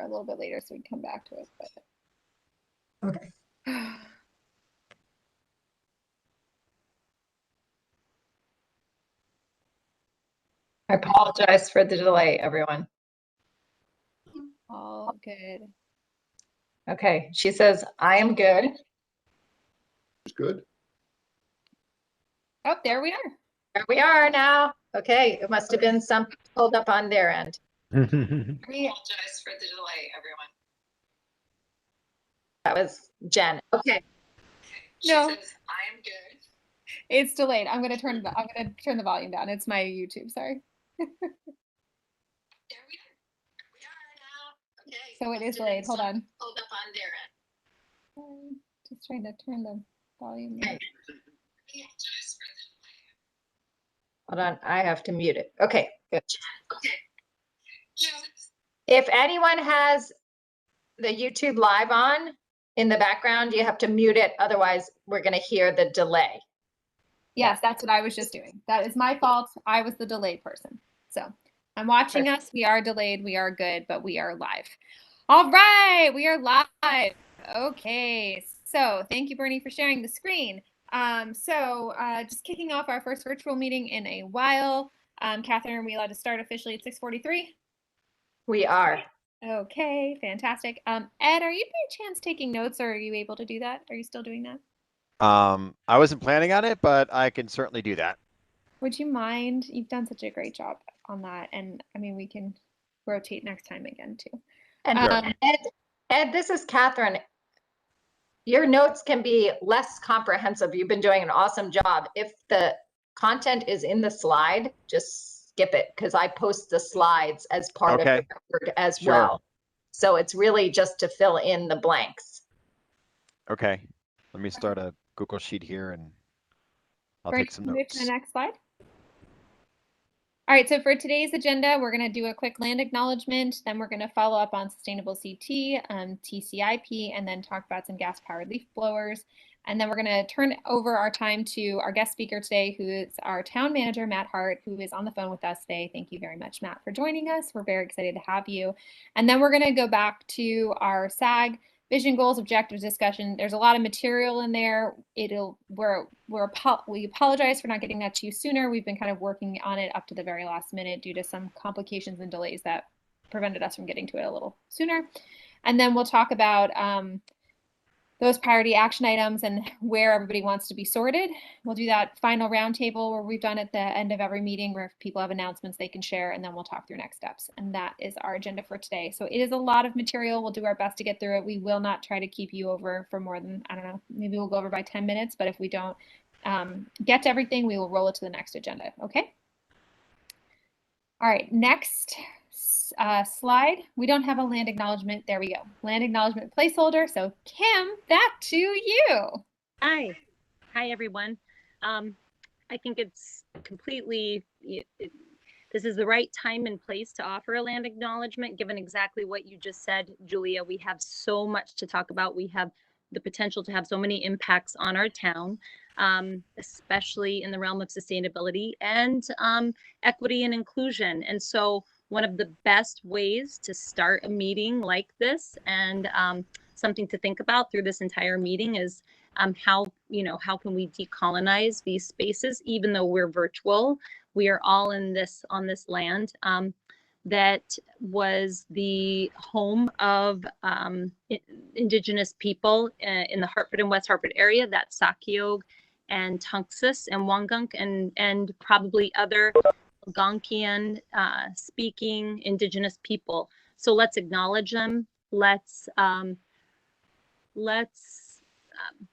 a little bit later so we can come back to it. But... Okay. I apologize for the delay, everyone. All good. Okay, she says, I am good. It's good. Oh, there we are. There we are now. Okay, it must have been some hold up on their end. I apologize for the delay, everyone. That was Jen. Okay. She No. says, I am good. It's delayed. I'm gonna turn the volume down. It's my YouTube, sorry. There we are. We are now. Okay. So it is delayed. Hold on. Hold up on their end. Just trying to turn the volume down. Okay. Hold on, I have to mute it. Okay, good. Okay. If anyone has the YouTube live on in the background, you have to mute it. Otherwise, we're going to hear the delay. Yes, that's what I was just doing. That is my fault. I was the delayed person. So I'm watching us. We are delayed. We are good, but we are live. All right, we are live. Okay, so thank you, Bernie, for sharing the screen. Just kicking off our first virtual meeting in a while. Catherine, are we allowed to start officially at 6:43? We are. Okay, fantastic. Ed, are you by chance taking notes, or are you able to do that? Are you still doing that? I wasn't planning on it, but I can certainly do that. Would you mind? You've done such a great job on that. And I mean, we can rotate next time again too. And Ed, this is Catherine. Your notes can be less comprehensive. You've been doing an awesome job. If the content is in the slide, just skip it because I post the slides as part of the record as well. So it's really just to fill in the blanks. Okay. Let me start a Google Sheet here and I'll take some Move notes. to the next slide. All right, so for today's agenda, we're going to do a quick land acknowledgement, then we're going to follow up on sustainable CT, TCIP, and then talk about some gas-powered leaf blowers. And then we're going to turn over our time to our guest speaker today, who is our town manager, Matt Hart, who is on the phone with us today. Thank you very much, Matt, for joining us. We're very excited to have you. And then we're going to go back to our SAG vision, goals, objectives discussion. There's a lot of material in there. We apologize for not getting that to you sooner. We've been kind of working on it up to the very last minute due to some complications and delays that prevented us from getting to it a little sooner. And then we'll talk about those priority action items and where everybody wants to be sorted. We'll do that final roundtable where we've done at the end of every meeting where if people have announcements they can share, and then we'll talk through next steps. And that is our agenda for today. So it is a lot of material. We'll do our best to get through it. We will not try to keep you over for more than, I don't know, maybe we'll go over by 10 minutes, but if we don't get to everything, we will roll it to the next agenda, okay? All right, next slide. We don't have a land acknowledgement. There we go. Land acknowledgement placeholder. So Kim, back to you. Hi everyone. I think it's completely, this is the right time and place to offer a land acknowledgement, given exactly what you just said, Julia. We have so much to talk about. We have the potential to have so many impacts on our town, especially in the realm of sustainability and equity and inclusion. And so one of the best ways to start a meeting like this, and something to think about through this entire meeting, is how can we decolonize these spaces, even though we're virtual. We are all on this land that was the home of indigenous people in the Hartford and West Hartford area. That's Sakiog and Tunxis and Wangunk and probably other Algonquian speaking indigenous people. So let's acknowledge them. Let's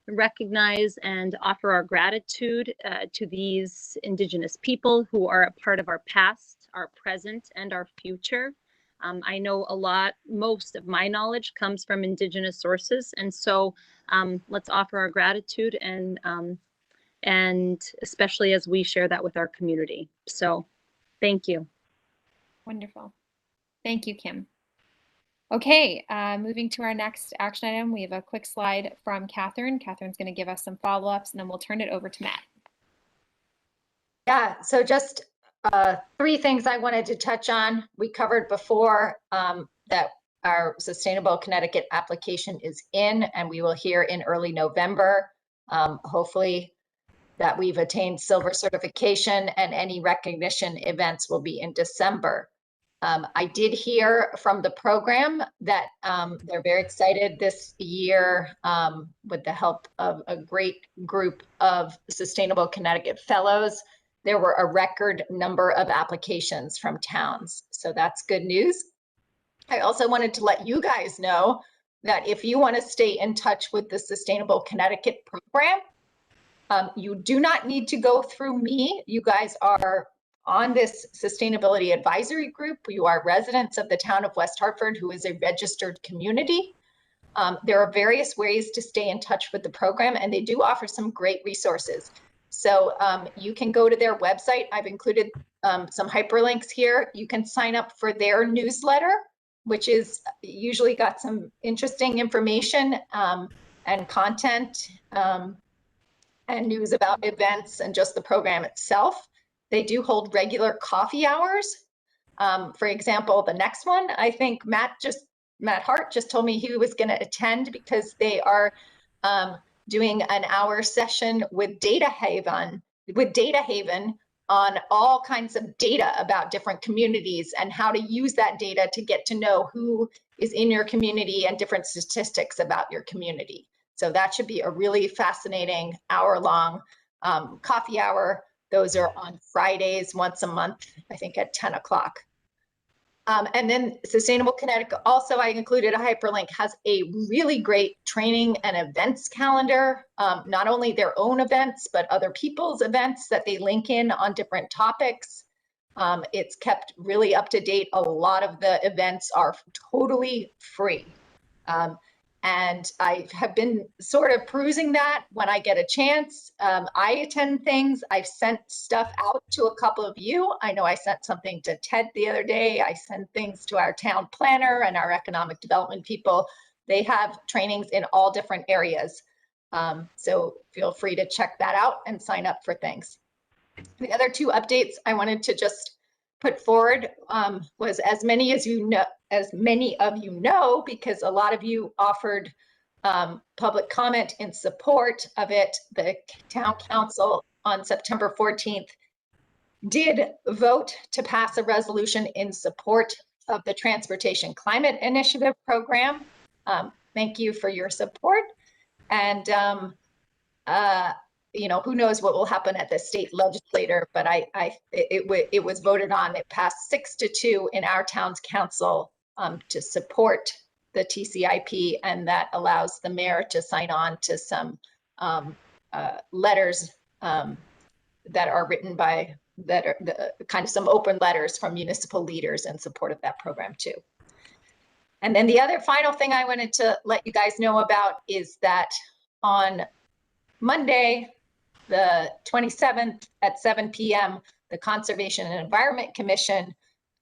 recognize and offer our gratitude to these indigenous people who are a part of our past, our present, and our future. I know most of my knowledge comes from indigenous sources, and so let's offer our gratitude and especially as we share that with our community. So thank you. Wonderful. Thank you, Kim. Okay, moving to our next action item, we have a quick slide from Catherine. Catherine's going to give us some follow-ups, and then we'll turn it over to Matt. Yeah, so just 3 things I wanted to touch on. We covered before that our Sustainable Connecticut application is in, and we will hear in early November. Hopefully that we've attained silver certification, and any recognition events will be in December. I did hear from the program that they're very excited this year, with the help of a great group of Sustainable Connecticut Fellows. There were a record number of applications from towns, so that's good news. I also wanted to let you guys know that if you want to stay in touch with the Sustainable Connecticut program, you do not need to go through me. You guys are on this sustainability advisory group. You are residents of the town of West Hartford, who is a registered community. There are various ways to stay in touch with the program, and they do offer some great resources. So you can go to their website. I've included some hyperlinks here. You can sign up for their newsletter, which is usually got some interesting information and content and news about events and just the program itself. They do hold regular coffee hours. For example, the next one, I think Matt Hart just told me he was going to attend, because they are doing an hour session with Data Haven on all kinds of data about different communities and how to use that data to get to know who is in your community and different statistics about your community. So that should be a really fascinating hour-long coffee hour. Those are on Fridays once a month, I think at 10 o'clock. And then Sustainable Connecticut, also I included a hyperlink, has a really great training and events calendar, not only their own events, but other people's events that they link in on different topics. It's kept really up to date. A lot of the events are totally free. And I have been sort of perusing that when I get a chance. I attend things. I've sent stuff out to a couple of you. I know I sent something to Ted the other day. I send things to our town planner and our economic development people. They have trainings in all different areas. So feel free to check that out and sign up for things. The other two updates I wanted to just put forward was, as many of you know, because a lot of you offered public comment in support of it, the town council on September 14th did vote to pass a resolution in support of the Transportation Climate Initiative program. Thank you for your support. And you know, who knows what will happen at the state legislature, but it was voted on. It passed 6-2 in our town's council to support the TCIP, and that allows the mayor to sign on to some letters that are written by, that are kind of some open letters from municipal leaders in support of that program too. And then the other final thing I wanted to let you guys know about is that on Monday, the 27th at 7 p.m., the Conservation and Environment Commission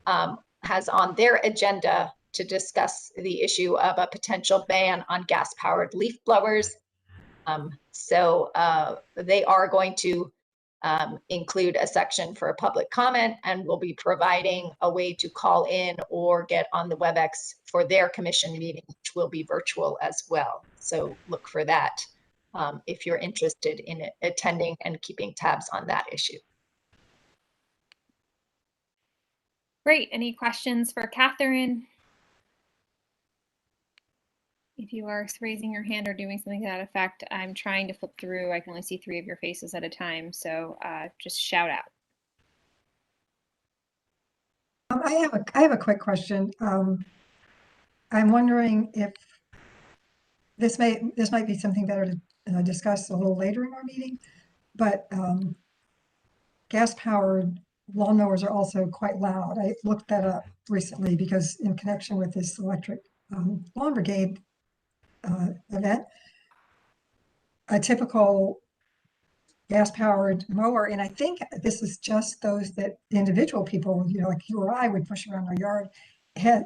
has on their agenda to discuss the issue of a potential ban on gas-powered leaf blowers. So they are going to include a section for public comment, and will be providing a way to call in or get on the WebEx for their commission meeting, which will be virtual as well. So look for that if you're interested in attending and keeping tabs on that issue. Great. Any questions for Catherine? If you are raising your hand or doing something to that effect, I'm trying to flip through. I can only see 3 of your faces at a time, so just shout out. I have a quick question. I'm wondering if this might be something better to discuss a little later in our meeting, but gas-powered lawnmowers are also quite loud. I looked that up recently because in connection with this electric lawn brigade event, a typical gas-powered mower, and I think this is just those that individual people, you know, like you or I would push around our yard,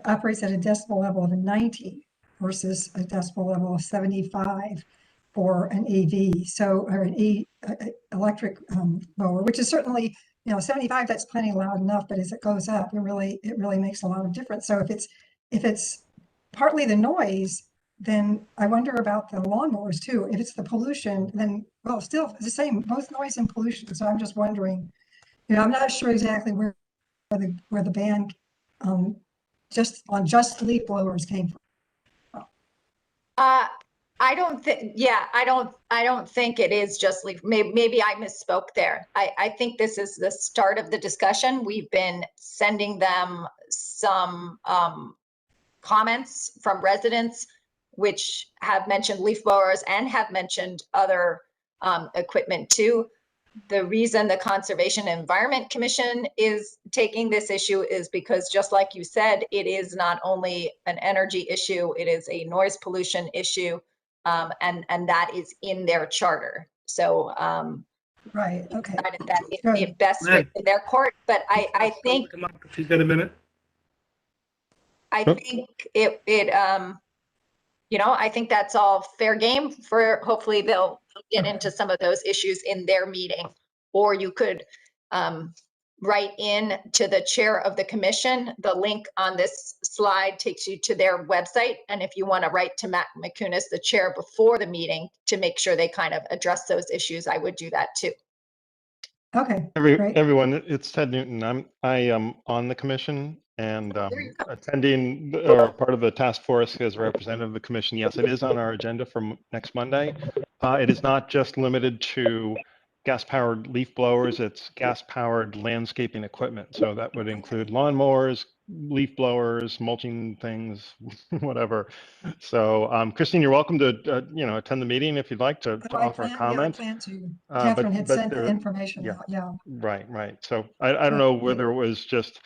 operates at a decibel level of 90 versus a decibel level of 75 for an AV. So, or an electric mower, which is certainly, you know, 75, that's plenty loud enough, but as it goes up, it really makes a lot of difference. So if it's partly the noise, then I wonder about the lawnmowers too. If it's the pollution, then, well, still it's the same, both noise and pollution. So I'm just wondering, I'm not sure exactly where the ban just leaf blowers came from. I don't think, yeah, I don't think it is just leave. Maybe I misspoke there. I think this is the start of the discussion. We've been sending them some comments from residents, which have mentioned leaf blowers and have mentioned other equipment too. The reason the Conservation and Environment Commission is taking this issue is because, just like you said, it is not only an energy issue, it is a noise pollution issue, and that is in their charter. So Right, okay. that is the Good. best fit in their court. But I think If she's got a minute. I think I think that's all fair game for, hopefully they'll get into some of those issues in their meeting. Or you could write in to the chair of the commission. The link on this slide takes you to their website. And if you want to write to Matt McCunis, the chair, before the meeting to make sure they kind of address those issues, I would do that too. Okay, great. Everyone, it's Ted Newton. I am on the commission and There you go. attending or part of the task force as a representative of the commission. Yes, it is on our agenda for next Monday. It is not just limited to gas-powered leaf blowers, it's gas-powered landscaping equipment. So that would include lawnmowers, leaf blowers, mulching things, whatever. So Christine, you're welcome to attend the meeting if you'd like to offer a comment. I plan to. But Catherine had sent the there- information yeah. out, yeah. Right. So I don't know whether it was just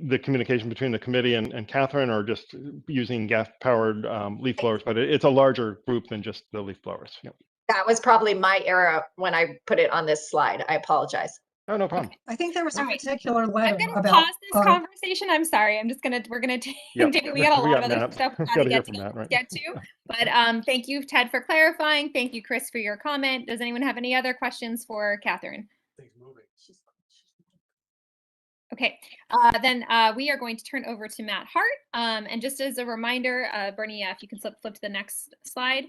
the communication between the committee and Catherine, or just using gas-powered leaf blowers, but it's a larger group than just the leaf blowers. Yeah. That was probably my error when I put it on this slide. I apologize. Oh, no problem. I think there was a All right. particular I'm letter gonna about. pause this conversation. I'm sorry. we're gonna take, Yep. we got a lot of other Matt. stuff we Gotta hear gotta from Matt, right? get to. But thank you, Ted, for clarifying. Thank you, Chris, for your comment. Does anyone have any other questions for Catherine? Okay, then we are going to turn over to Matt Hart. And just as a reminder, Bernie, if you can flip to the next slide.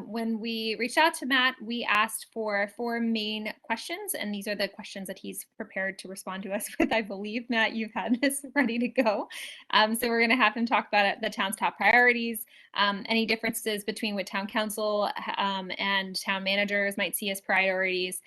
When we reached out to Matt, we asked for 4 main questions, and these are the questions that he's prepared to respond to us with. I believe, Matt, you've had this ready to go. So we're going to have him talk about the town's top priorities, any differences between what town council and town managers might see as priorities,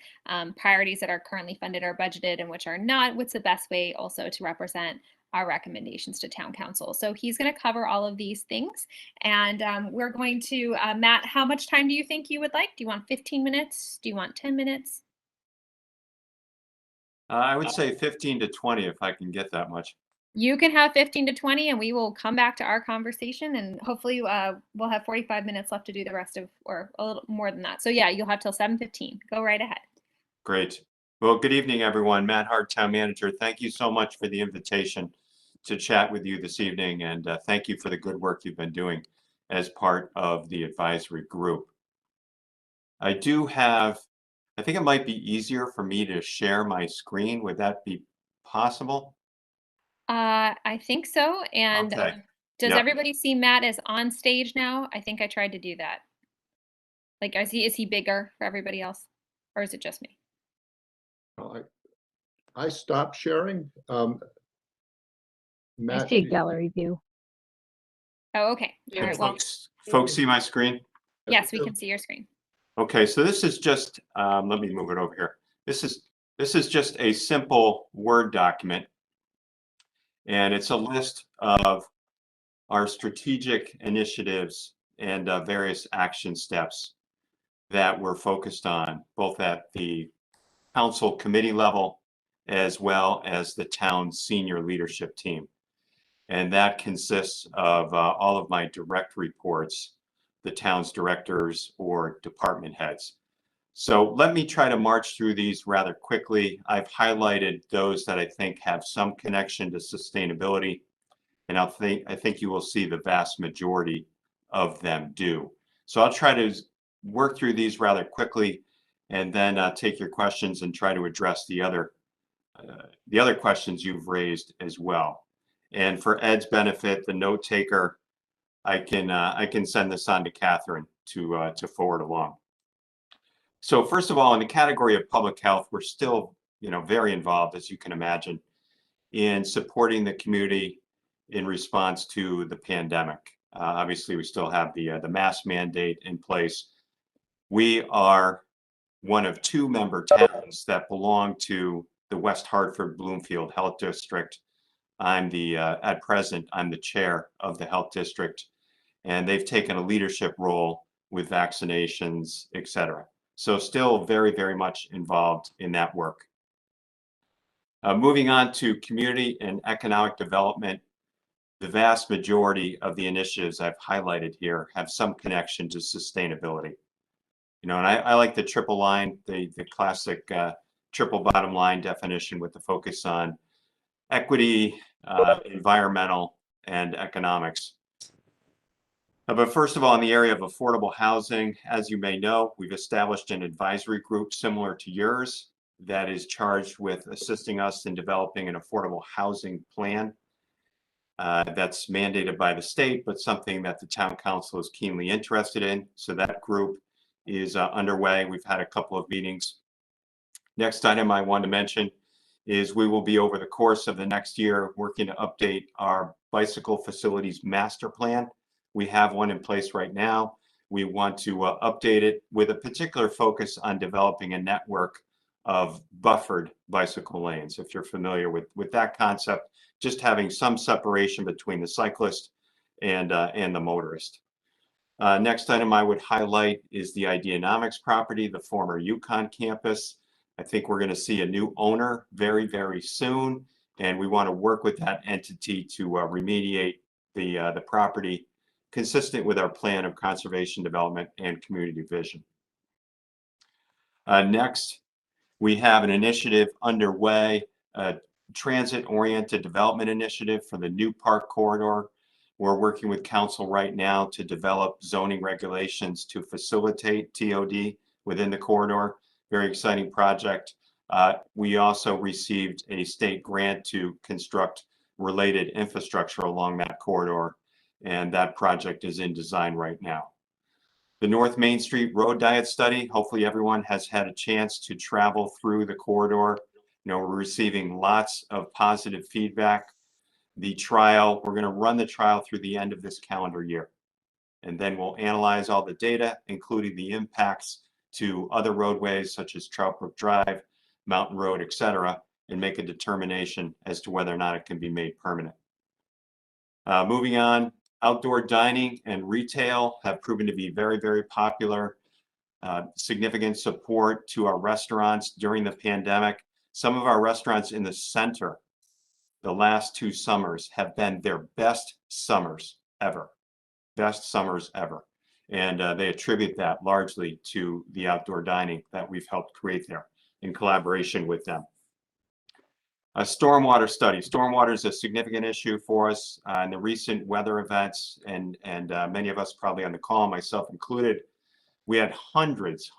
priorities that are currently funded or budgeted and which are not, what's the best way also to represent our recommendations to town council. So he's going to cover all of these things. And we're going to, Matt, how much time do you think you would like? Do you want 15 minutes? Do you want 10 minutes? I would say 15 to 20 if I can get that much. You can have 15 to 20 and we will come back to our conversation, and hopefully we'll have 45 minutes left to do the rest of, or a little more than that. So yeah, you'll have till 7:15. Go right ahead. Great. Well, good evening, everyone. Matt Hart, Town Manager. Thank you so much for the invitation to chat with you this evening, and thank you for the good work you've been doing as part of the advisory group. I do have, I think it might be easier for me to share my screen. Would that be possible? I think so. And Okay. does Yep. everybody see Matt as on stage now? I think I tried to do that. Like, is he bigger for everybody else, or is it just me? Well, I stopped sharing. I Matt, see a gallery view. Oh, okay. All Can right. Well, folks see my screen? yes, we can see your screen. Okay, so this is just, let me move it over here. This is just a simple Word document. And it's a list of our strategic initiatives and various action steps that we're focused on, both at the council committee level as well as the town senior leadership team. And that consists of all of my direct reports, the town's directors or department heads. So let me try to march through these rather quickly. I've highlighted those that I think have some connection to sustainability, and I think you will see the vast majority of them do. So I'll try to work through these rather quickly, and then take your questions and try to address the other questions you've raised as well. And for Ed's benefit, the note taker, I can send this on to Catherine to forward along. So first of all, in the category of public health, we're still, very involved, as you can imagine, in supporting the community in response to the pandemic. Obviously, we still have the mask mandate in place. We are one of 2 member towns that belong to the West Hartford Bloomfield Health District. At present, I'm the chair of the health district, and they've taken a leadership role with vaccinations, et cetera. So still very, very much involved in that work. Moving on to community and economic development, the vast majority of the initiatives I've highlighted here have some connection to sustainability. And I like the triple line, the classic triple bottom line definition with the focus on equity, environmental, and economics. But first of all, in the area of affordable housing, as you may know, we've established an advisory group similar to yours that is charged with assisting us in developing an affordable housing plan that's mandated by the state, but something that the town council is keenly interested in. So that group is underway. We've had a couple of meetings. Next item I want to mention is we will be, over the course of the next year, working to update our bicycle facilities master plan. We have one in place right now. We want to update it with a particular focus on developing a network of buffered bicycle lanes. If you're familiar with that concept, just having some separation between the cyclist and the motorist. Next item I would highlight is the Ideanomics property, the former UConn campus. I think we're going to see a new owner very, very soon, and we want to work with that entity to remediate the property consistent with our plan of conservation, development, and community vision. Next, we have an initiative underway, a transit-oriented development initiative for the new park corridor. We're working with council right now to develop zoning regulations to facilitate TOD within the corridor. Very exciting project. We also received a state grant to construct related infrastructure along that corridor, and that project is in design right now. The North Main Street Road Diet Study, hopefully everyone has had a chance to travel through the corridor. We're receiving lots of positive feedback. The trial, we're going to run the trial through the end of this calendar year. And then we'll analyze all the data, including the impacts to other roadways such as Trout Brook Drive, Mountain Road, et cetera, and make a determination as to whether or not it can be made permanent. Moving on, outdoor dining and retail have proven to be very, very popular. Significant support to our restaurants during the pandemic. Some of our restaurants in the center, the last 2 summers, have been their best summers ever. Best summers ever. And they attribute that largely to the outdoor dining that we've helped create there in collaboration with them. A stormwater study. Stormwater is a significant issue for us in the recent weather events, and many of us probably on the call, myself included, we had hundreds,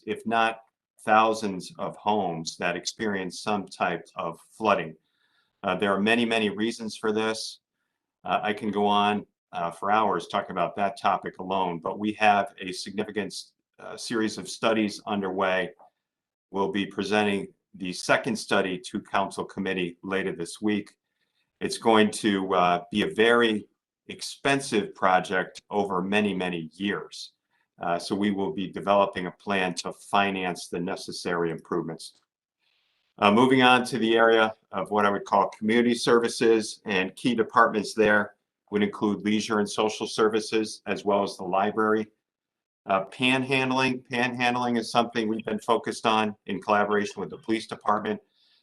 if not thousands of homes that experienced some type of flooding. There are many, many reasons for this. I can go on for hours talking about that topic alone, but we have a significant series of studies underway. We'll be presenting the second study to council committee later this week. It's going to be a very expensive project over many, many years. So we will be developing a plan to finance the necessary improvements. Moving on to the area of what I would call community services, and key departments there would include leisure and social services, as well as the library. Panhandling is something we've been focused on in collaboration with the police department,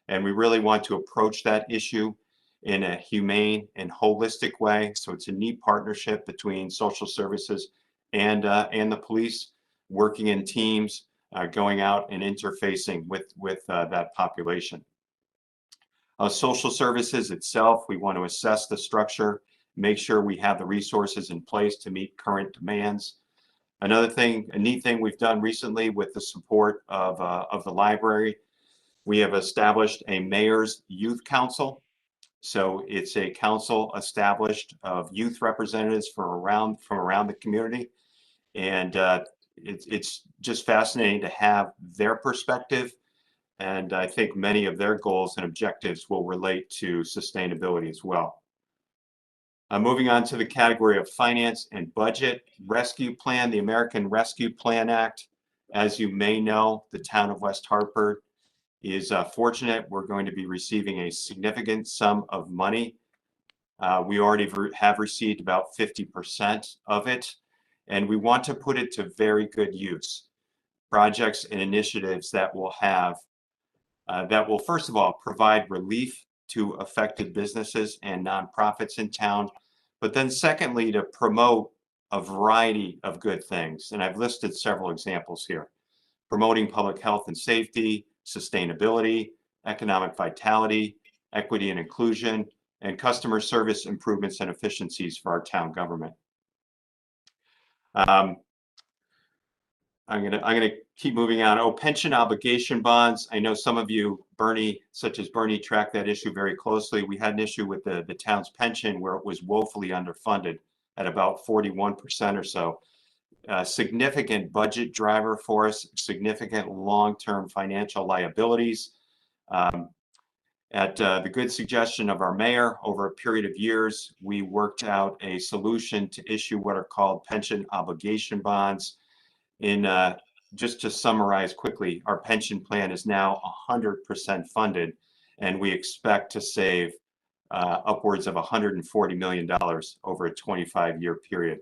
and we really want to approach that issue in a humane and holistic way. So it's a neat partnership between social services and the police, working in teams, going out and interfacing with that population. Social services itself, we want to assess the structure, make sure we have the resources in place to meet current demands. Another thing, a neat thing we've done recently with the support of the library, we have established a mayor's youth council. So it's a council established of youth representatives from around the community. And it's just fascinating to have their perspective. And I think many of their goals and objectives will relate to sustainability as well. Moving on to the category of finance and budget, rescue plan, the American Rescue Plan Act. As you may know, the town of West Hartford is fortunate. We're going to be receiving a significant sum of money. We already have received about 50% of it, and we want to put it to very good use. Projects and initiatives that will have, that will first of all provide relief to affected businesses and nonprofits in town, but then secondly, to promote a variety of good things. And I've listed several examples here. Promoting public health and safety, sustainability, economic vitality, equity and inclusion, and customer service improvements and efficiencies for our town government. I'm gonna keep moving on. Oh, pension obligation bonds. I know some of you, Bernie, such as Bernie, track that issue very closely. We had an issue with the town's pension where it was woefully underfunded at about 41% or so. Significant budget driver for us, significant long-term financial liabilities. At the good suggestion of our mayor, over a period of years, we worked out a solution to issue what are called pension obligation bonds. Just to summarize quickly, our pension plan is now 100% funded, and we expect to save upwards of $140 million over a 25-year period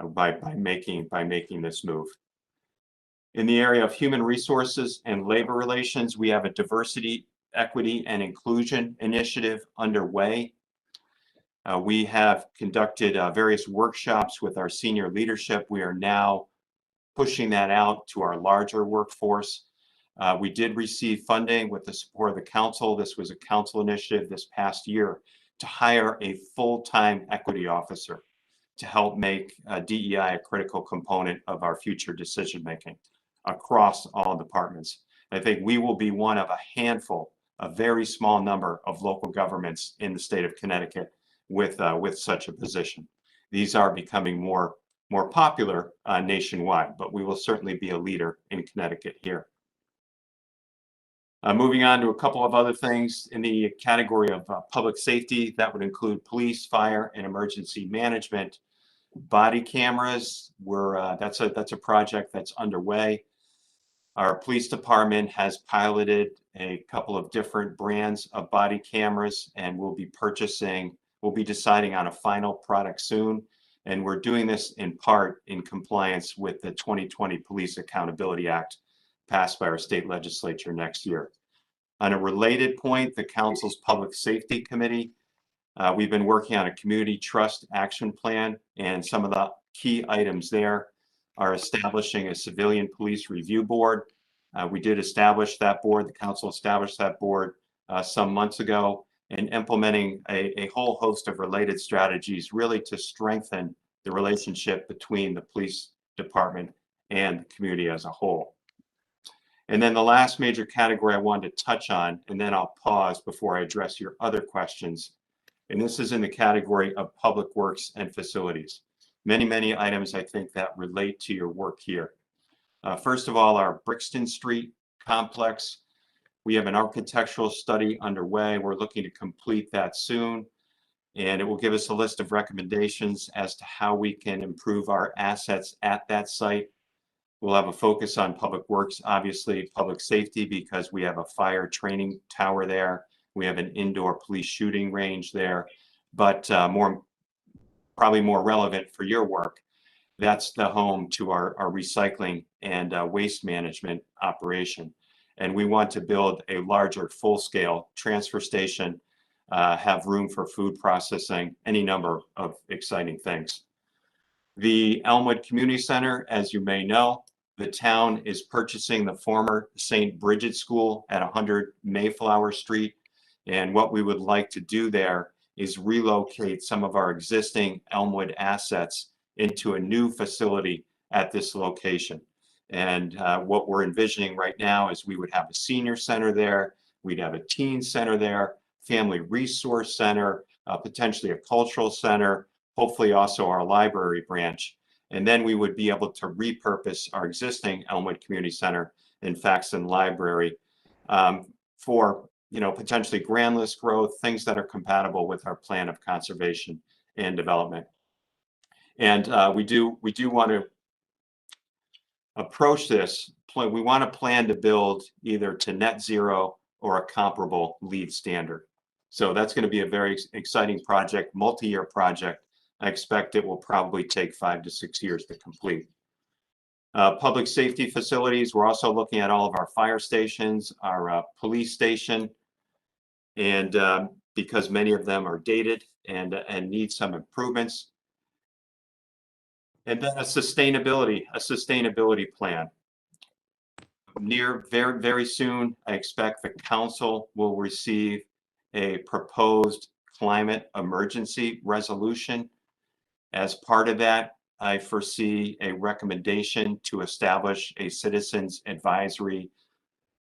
by making this move. In the area of human resources and labor relations, we have a diversity, equity, and inclusion initiative underway. We have conducted various workshops with our senior leadership. We are now pushing that out to our larger workforce. We did receive funding with the support of the council. This was a council initiative this past year to hire a full-time equity officer to help make DEI a critical component of our future decision-making across all departments. I think we will be one of a handful, a very small number of local governments in the state of Connecticut with such a position. These are becoming more popular nationwide, but we will certainly be a leader in Connecticut here. Moving on to a couple of other things in the category of public safety, that would include police, fire, and emergency management. Body cameras, that's a project that's underway. Our police department has piloted a couple of different brands of body cameras, and we'll be deciding on a final product soon. And we're doing this in part in compliance with the 2020 Police Accountability Act passed by our state legislature next year. On a related point, the council's Public Safety Committee, we've been working on a community trust action plan, and some of the key items there are establishing a civilian police review board. We did establish that board, the council established that board some months ago, and implementing a whole host of related strategies really to strengthen the relationship between the police department and the community as a whole. And then the last major category I wanted to touch on, and then I'll pause before I address your other questions. And this is in the category of public works and facilities. Many items I think that relate to your work here. First of all, our Brixton Street complex. We have an architectural study underway. We're looking to complete that soon, and it will give us a list of recommendations as to how we can improve our assets at that site. We'll have a focus on public works, obviously public safety, because we have a fire training tower there. We have an indoor police shooting range there, but probably more relevant for your work, that's the home to our recycling and waste management operation. And we want to build a larger full-scale transfer station, have room for food processing, any number of exciting things. The Elmwood Community Center, as you may know, the town is purchasing the former St. Bridget School at 100 Mayflower Street. And what we would like to do there is relocate some of our existing Elmwood assets into a new facility at this location. And what we're envisioning right now is we would have a senior center there, we'd have a teen center there, family resource center, potentially a cultural center, hopefully also our library branch. And then we would be able to repurpose our existing Elmwood Community Center and Faxon Library for potentially grand list growth, things that are compatible with our plan of conservation and development. And we do want to approach this. We want to plan to build either to net zero or a comparable LEED standard. So that's going to be a very exciting project, multi-year project. I expect it will probably take 5 to 6 years to complete. Public safety facilities, we're also looking at all of our fire stations, our police station, and because many of them are dated and need some improvements. And then a sustainability plan. Very, very soon, I expect the council will receive a proposed climate emergency resolution. As part of that, I foresee a recommendation to establish a citizens advisory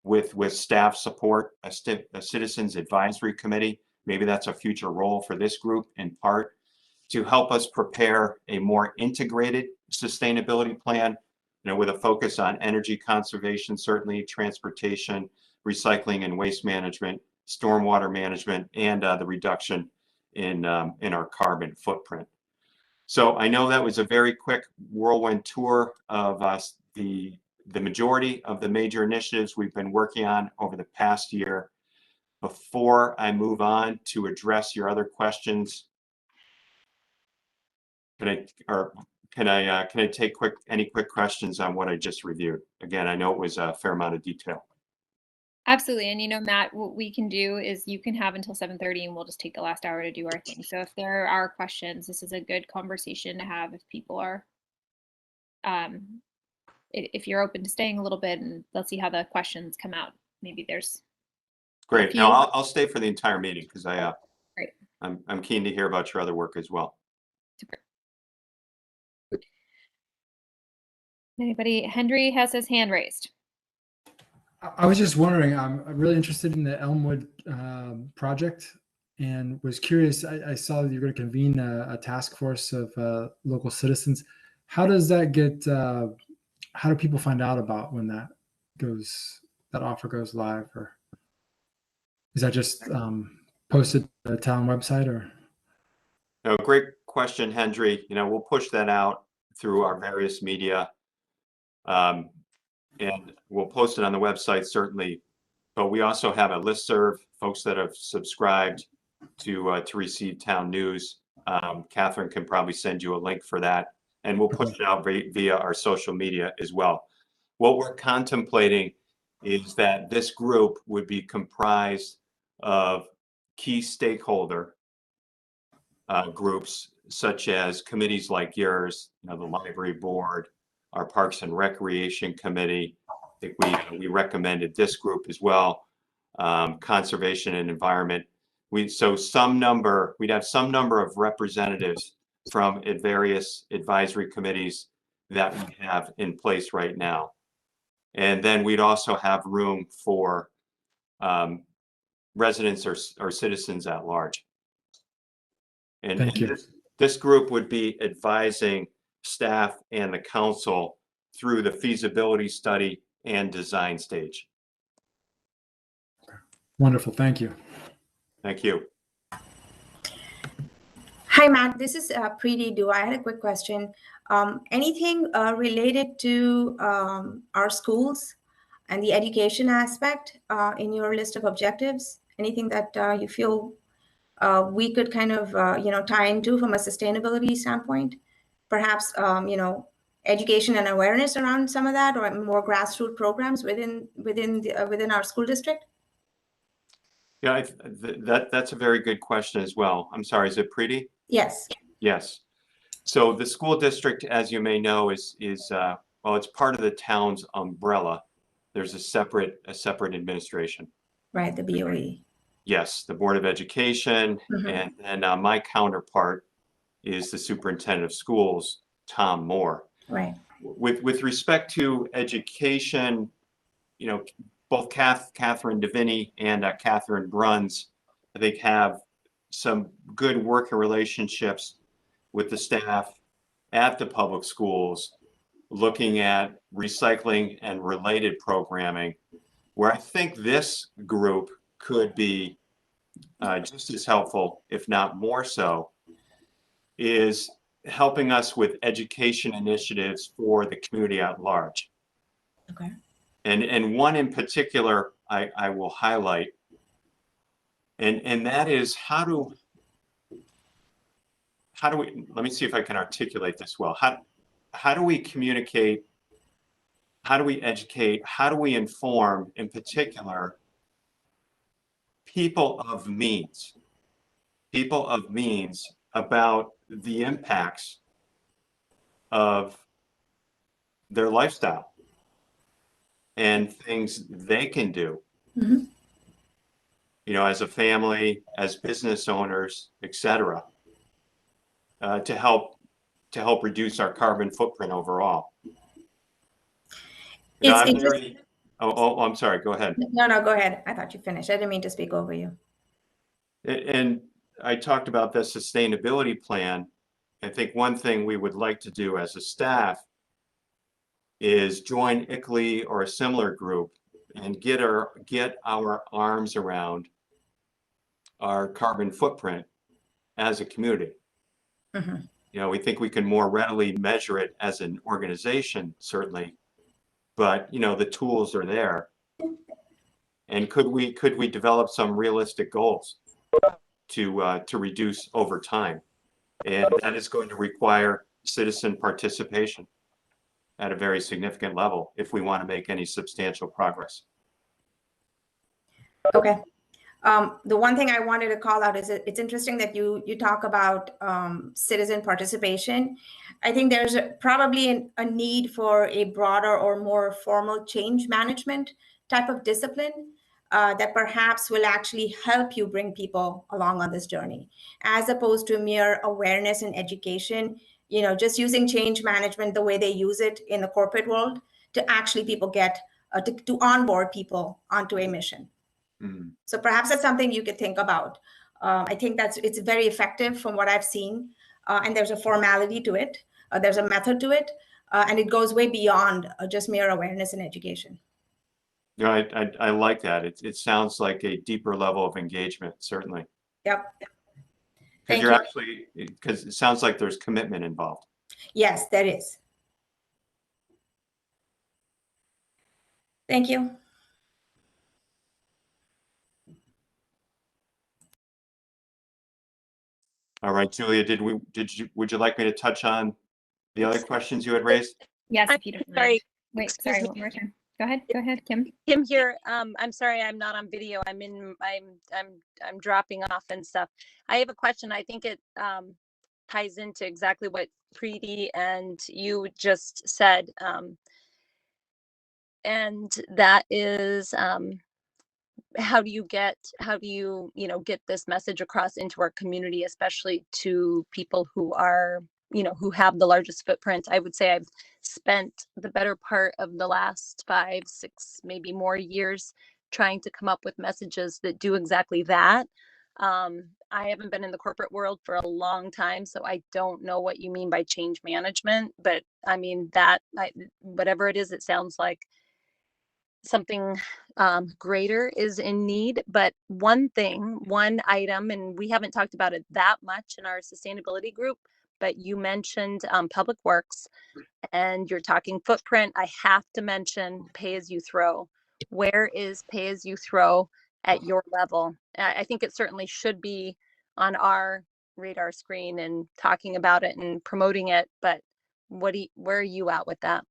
with staff support, a citizens advisory committee. Maybe that's a future role for this group in part to help us prepare a more integrated sustainability plan, with a focus on energy conservation, certainly transportation, recycling and waste management, stormwater management, and the reduction in our carbon footprint. So I know that was a very quick whirlwind tour of the majority of the major initiatives we've been working on over the past year. Before I move on to address your other questions, can I take any quick questions on what I just reviewed? Again, I know it was a fair amount of detail. Absolutely. And Matt, what we can do is you can have until 7:30 and we'll just take the last hour to do our thing. So if there are questions, this is a good conversation to have if people are, if you're open to staying a little bit, and let's see how the questions come out. Maybe there's great. No, I'll stay for the entire meeting because Great. I'm keen to hear about your other work as well. Super. Anybody? Henry has his hand raised. I was just wondering, I'm really interested in the Elmwood project and was curious. I saw that you're going to convene a task force of local citizens. How does that get, how do people find out about when that offer goes live? Or is that just posted to the town website or? No, great question, Henry. We'll push that out through our various media. And we'll post it on the website, certainly. But we also have a listserv, folks that have subscribed to receive town news. Catherine can probably send you a link for that. And we'll push it out via our social media as well. What we're contemplating is that this group would be comprised of key stakeholder groups, such as committees like yours, the library board, our Parks and Recreation Committee. I think we recommended this group as well, Conservation and Environment. We'd have some number of representatives from various advisory committees that we have in place right now. And then we'd also have room for residents or citizens at large. And Thank you. This group would be advising staff and the council through the feasibility study and design stage. Wonderful. Thank you. Thank you. Hi, Matt. This is Preeti Du. I had a quick question. Anything related to our schools and the education aspect in your list of objectives? Anything that you feel we could kind of tie into from a sustainability standpoint? Perhaps education and awareness around some of that, or more grassroots programs within our school district? Yeah, that's a very good question as well. I'm sorry, is it Preeti? Yes. Yes. So the school district, as you may know, is well, it's part of the town's umbrella. There's a separate administration. Right, the BOE. Yes, the Board of Education, and my counterpart is the Superintendent of Schools, Tom Moore. Right. With respect to education, both Catherine Deviney and Catherine Bruns I think, have some good working relationships with the staff at the public schools, looking at recycling and related programming, where I think this group could be just as helpful, if not more so, is helping us with education initiatives for the community at large. Okay. And one in particular I will highlight, and that is how do we, let me see if I can articulate this well. How do we communicate? How do we educate? How do we inform, in particular, people of means about the impacts of their lifestyle and things they can do, Mhm. you know, as a family, as business owners, etc., to help reduce our carbon footprint overall. You know, It's I'm interesting. very, oh, I'm sorry, go ahead. No, go ahead. I thought you finished. I didn't mean to speak over you. And I talked about the sustainability plan. I think one thing we would like to do as a staff is join ICLEI or a similar group and get our arms around our carbon footprint as a community. Mhm. You know, we think we can more readily measure it as an organization, certainly, but you know, the tools are there. And could we develop some realistic goals to reduce over time? And that is going to require citizen participation at a very significant level if we want to make any substantial progress. Okay. The one thing I wanted to call out is that it's interesting that you talk about citizen participation. I think there's probably a need for a broader or more formal change management type of discipline that perhaps will actually help you bring people along on this journey, as opposed to mere awareness and education. You know, just using change management the way they use it in the corporate world to actually people get to onboard people onto a mission. So perhaps that's something you could think about. I think it's very effective from what I've seen, and there's a formality to it. There's a method to it, and it goes way beyond just mere awareness and education. You know, I like that. It sounds like a deeper level of engagement, certainly. Yep. Because it sounds like there's commitment involved. Yes, there is. Thank you. All right, Julia, would you like me to touch on the other questions you had raised? Yes, if you don't mind. Sorry. Wait, Excuse sorry, me. one more time. Go ahead, Kim. Kim here. I'm sorry I'm not on video. I'm dropping off and stuff. I have a question. I think it ties into exactly what Preeti and you just said. And that is how do you get this message across into our community, especially to people who are, who have the largest footprint. I would say I've spent the better part of the last 5, 6, maybe more years trying to come up with messages that do exactly that. I haven't been in the corporate world for a long time, so I don't know what you mean by change management, but I mean whatever it is, it sounds like something greater is in need. But one item, and we haven't talked about it that much in our sustainability group, but you mentioned public works and you're talking footprint. I have to mention pay as you throw. Where is pay as you throw at your level? I think it certainly should be on our radar screen and talking about it and promoting it, but where are you at with that?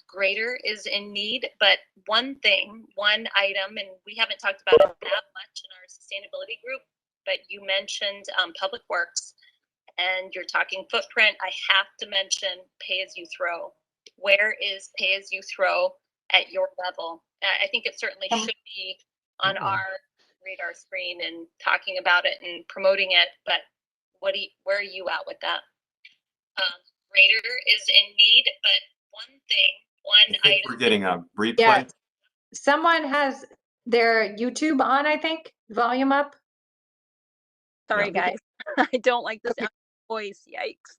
Greater is in need, but one item, and we haven't talked about it that much in our sustainability group, but you mentioned public works and you're talking footprint. I have to mention pay as you throw. Where is pay as you throw at your level? I think it certainly should be on our radar screen and talking about it and promoting it, but where are you at with that? Greater is in need, but one item. We're getting a replay. Yeah. Someone has their YouTube on, I think. Volume up. Sorry, Yeah. guys. I don't like this voice. Yikes.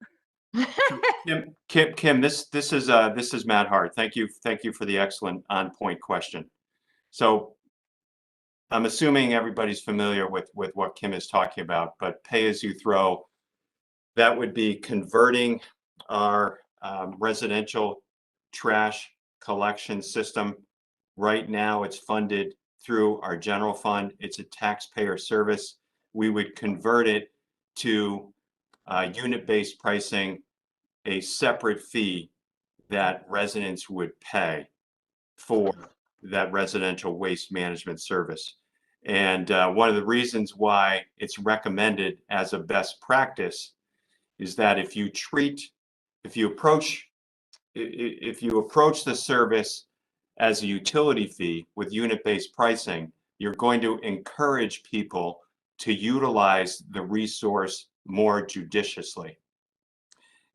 Kim, this is Matt Hart. Thank you for the excellent on-point question. So I'm assuming everybody's familiar with what Kim is talking about, but pay-as-you-throw, that would be converting our residential trash collection system. Right now, it's funded through our general fund. It's a taxpayer service. We would convert it to unit-based pricing, a separate fee that residents would pay for that residential waste management service. And one of the reasons why it's recommended as a best practice is that if you approach the service as a utility fee with unit-based pricing, you're going to encourage people to utilize the resource more judiciously.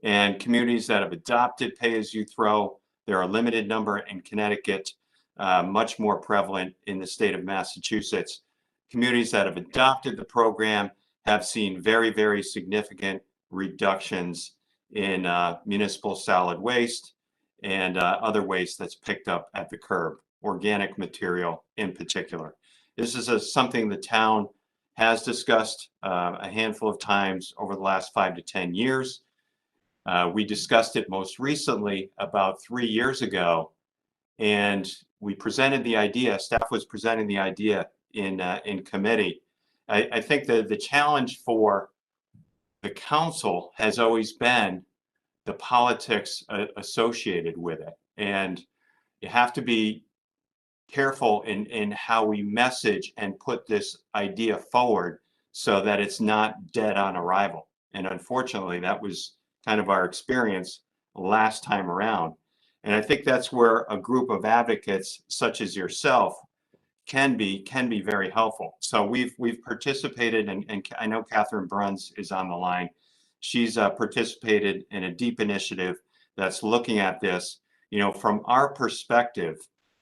And communities that have adopted pay-as-you-throw, there are a limited number in Connecticut, much more prevalent in the state of Massachusetts. Communities that have adopted the program have seen very, very significant reductions in municipal solid waste and other waste that's picked up at the curb, organic material in particular. This is something the town has discussed a handful of times over the last 5 to 10 years. We discussed it most recently about 3 years ago, and we presented the idea, staff was presenting the idea in committee. I think that the challenge for the council has always been the politics associated with it. And you have to be careful in how we message and put this idea forward so that it's not dead on arrival. And unfortunately, that was kind of our experience last time around. And I think that's where a group of advocates such as yourself can be very helpful. So we've participated, and I know Catherine Bruns is on the line. She's participated in a deep initiative that's looking at this, you know, from our perspective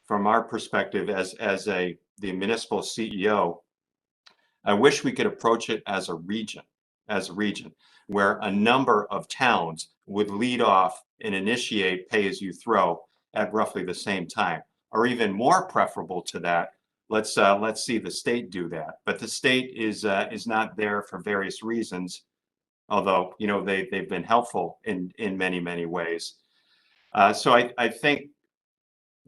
as the municipal CEO. I wish we could approach it as a region, where a number of towns would lead off and initiate pay-as-you-throw at roughly the same time, or even more preferable to that. Let's see the state do that. But the state is not there for various reasons, although, you know, they've been helpful in many ways. So I think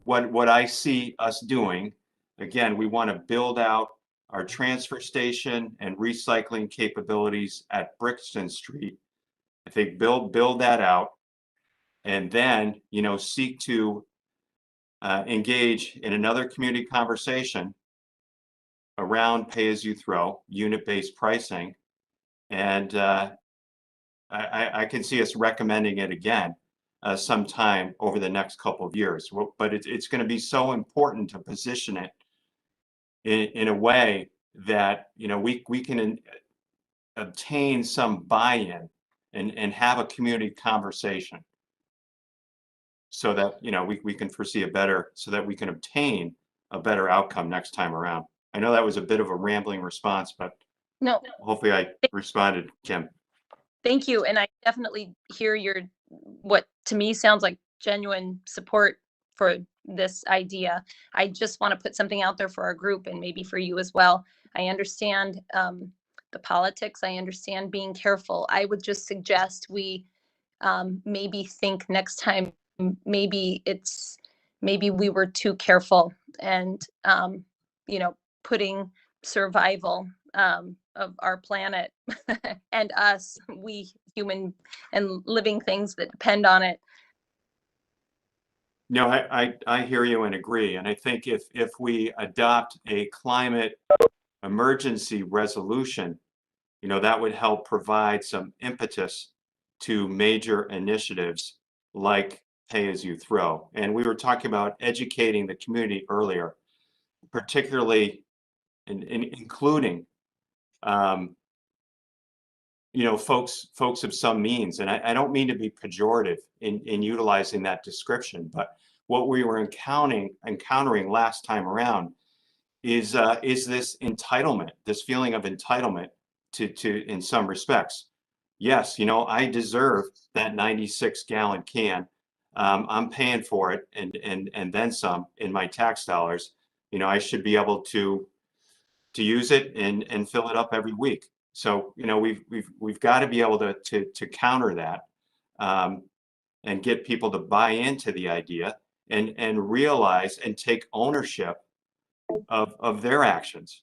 what I see us doing, again, we want to build out our transfer station and recycling capabilities at Brixton Street. I think build that out, and then, you know, seek to engage in another community conversation around pay-as-you-throw, unit-based pricing. And I can see us recommending it again sometime over the next couple of years. But it's going to be so important to position it in a way that, you know, we can obtain some buy-in and have a community conversation so that, you know, we can foresee so that we can obtain a better outcome next time around. I know that was a bit of a rambling response, but No, hopefully I responded, Kim. thank you. And I definitely hear what to me sounds like genuine support for this idea. I just want to put something out there for our group and maybe for you as well. I understand the politics. I understand being careful. I would just suggest we maybe think next time, maybe we were too careful and, you know, putting survival of our planet and us, we human and living things that depend on it. No, I hear you and agree. And I think if we adopt a climate emergency resolution, you know, that would help provide some impetus to major initiatives like pay-as-you-throw. And we were talking about educating the community earlier, particularly including you know, folks of some means. And I don't mean to be pejorative in utilizing that description, but what we were encountering last time around is this entitlement, this feeling of entitlement to in some respects. Yes, you know, I deserve that 96-gallon can. I'm paying for it and then some in my tax dollars. You know, I should be able to use it and fill it up every week. So, you know, we've got to be able to counter that, and get people to buy into the idea and realize and take ownership of their actions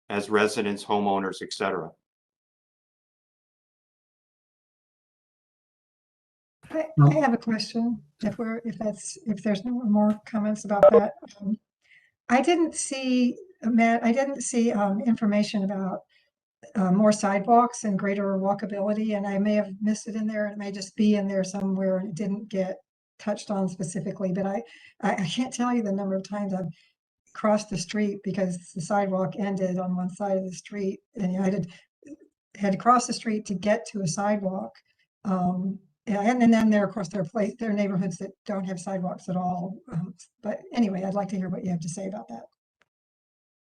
as residents, homeowners, et cetera. I have a question. If there's no more comments about that, I didn't see, Matt. I didn't see information about more sidewalks and greater walkability, and I may have missed it in there. It may just be in there somewhere, and it didn't get touched on specifically. But I can't tell you the number of times I've crossed the street because the sidewalk ended on one side of the street, and I had to cross the street to get to a sidewalk. And then there, of course, there are neighborhoods that don't have sidewalks at all. But anyway, I'd like to hear what you have to say about that.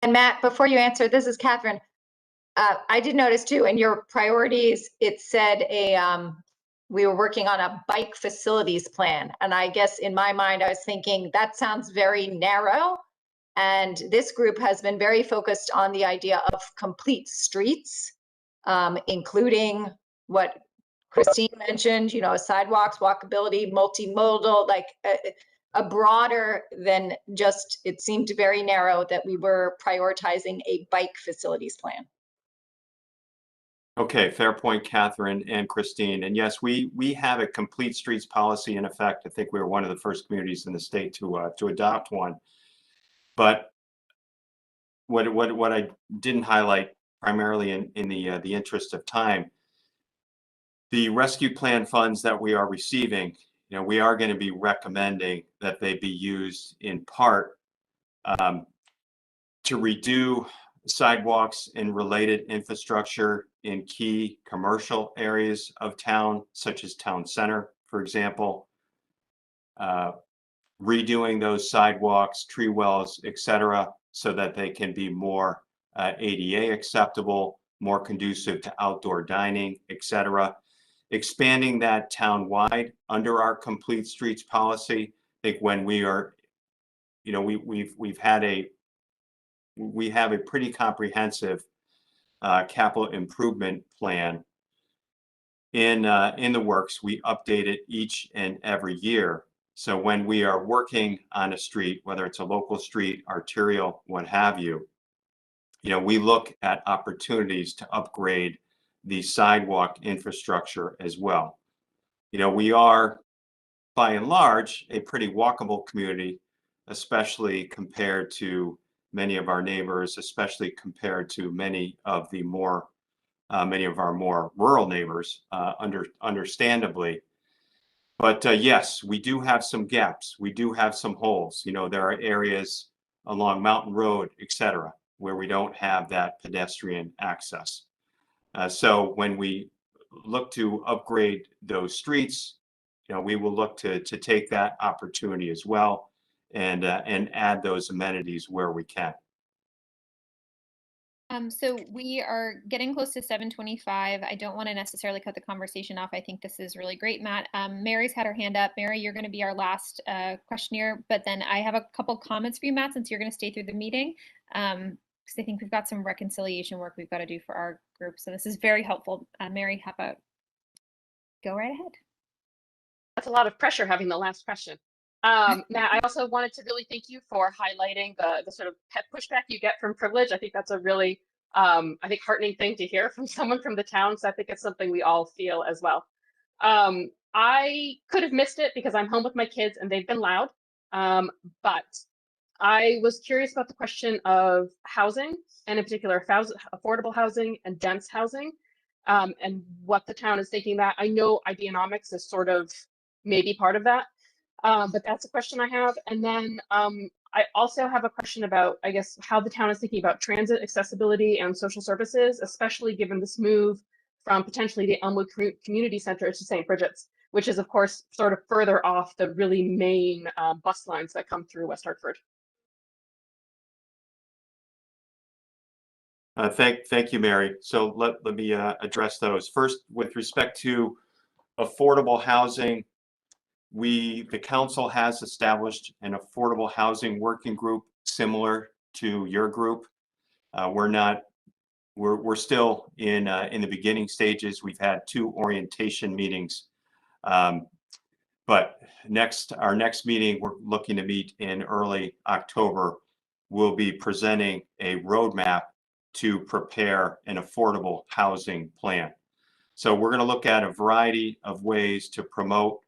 And Matt, before you answer, this is Catherine. I did notice too, in your priorities, it said we were working on a bike facilities plan. And I guess in my mind, I was thinking that sounds very narrow. And this group has been very focused on the idea of complete streets, including what Christine mentioned, you know, sidewalks, walkability, multimodal, like a broader than just, it seemed very narrow that we were prioritizing a bike facilities plan. Okay, fair point, Catherine and Christine. And yes, we have a complete streets policy in effect. I think we were one of the first communities in the state to adopt one. But what I didn't highlight, primarily in the interest of time, the rescue plan funds that we are receiving, you know, we are going to be recommending that they be used in part to redo sidewalks and related infrastructure in key commercial areas of town, such as town center, for example. Redoing those sidewalks, tree wells, et cetera, so that they can be more ADA acceptable, more conducive to outdoor dining, et cetera. Expanding that town-wide under our complete streets policy. I think when we are, you know, we have a pretty comprehensive capital improvement plan in the works. We update it each and every year. So when we are working on a street, whether it's a local street, arterial, what have you, you know, we look at opportunities to upgrade the sidewalk infrastructure as well. You know, we are, by and large, a pretty walkable community, especially compared to many of our neighbors, especially compared to many of our more rural neighbors, understandably. But yes, we do have some gaps. We do have some holes. You know, there are areas along Mountain Road, et cetera, where we don't have that pedestrian access. So when we look to upgrade those streets, you know, we will look to take that opportunity as well and add those amenities where we can. So we are getting close to 7:25. I don't want to necessarily cut the conversation off. I think this is really great, Matt. Mary's had her hand up. Mary, you're going to be our last questioner, but then I have a couple comments for you, Matt, since you're going to stay through the meeting. Because I think we've got some reconciliation work we've got to do for our group. So this is very helpful. Mary, how about go right ahead? That's a lot of pressure having the last question. Matt, I also wanted to really thank you for highlighting the sort of pushback you get from privilege. I think that's a really, I think, heartening thing to hear from someone from the town. So I think it's something we all feel as well. I could have missed it because I'm home with my kids and they've been loud. But I was curious about the question of housing, and in particular, affordable housing and dense housing, and what the town is thinking that. I know Ideanomics is sort of maybe part of that. But that's a question I have. And then I also have a question about, I guess, how the town is thinking about transit accessibility and social services, especially given this move from potentially the Elmwood Community Center to St. Bridget's, which is, of course, sort of further off the really main bus lines that come through West Hartford. Thank you, Mary. So let me address those. First, with respect to affordable housing, the council has established an affordable housing working group similar to your group. We're still in the beginning stages. We've had 2 orientation meetings. But our next meeting, we're looking to meet in early October. We'll be presenting a roadmap to prepare an affordable housing plan. So we're going to look at a variety of ways to promote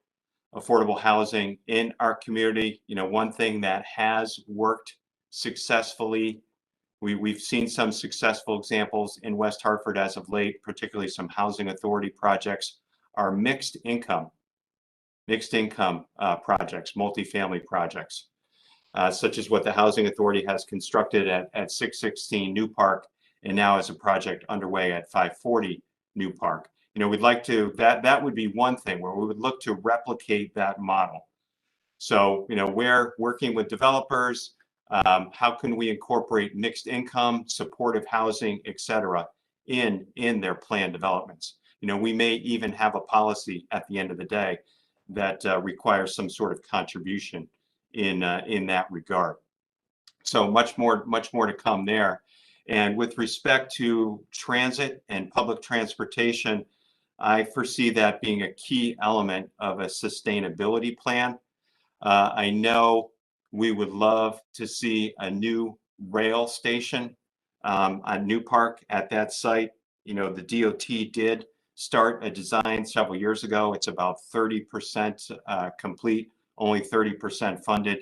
affordable housing in our community. You know, one thing that has worked successfully, we've seen some successful examples in West Hartford as of late, particularly some housing authority projects, are mixed income projects, multifamily projects, such as what the Housing Authority has constructed at 616 New Park, and now as a project underway at 540 New Park. You know, we'd like to, that would be one thing where we would look to replicate that model. So, you know, we're working with developers, how can we incorporate mixed income, supportive housing, et cetera, in their plan developments? You know, we may even have a policy at the end of the day that requires some sort of contribution in that regard. So much more to come there. And with respect to transit and public transportation, I foresee that being a key element of a sustainability plan. I know we would love to see a new rail station on New Park at that site. You know, the DOT did start a design several years ago. It's about 30% complete, only 30% funded.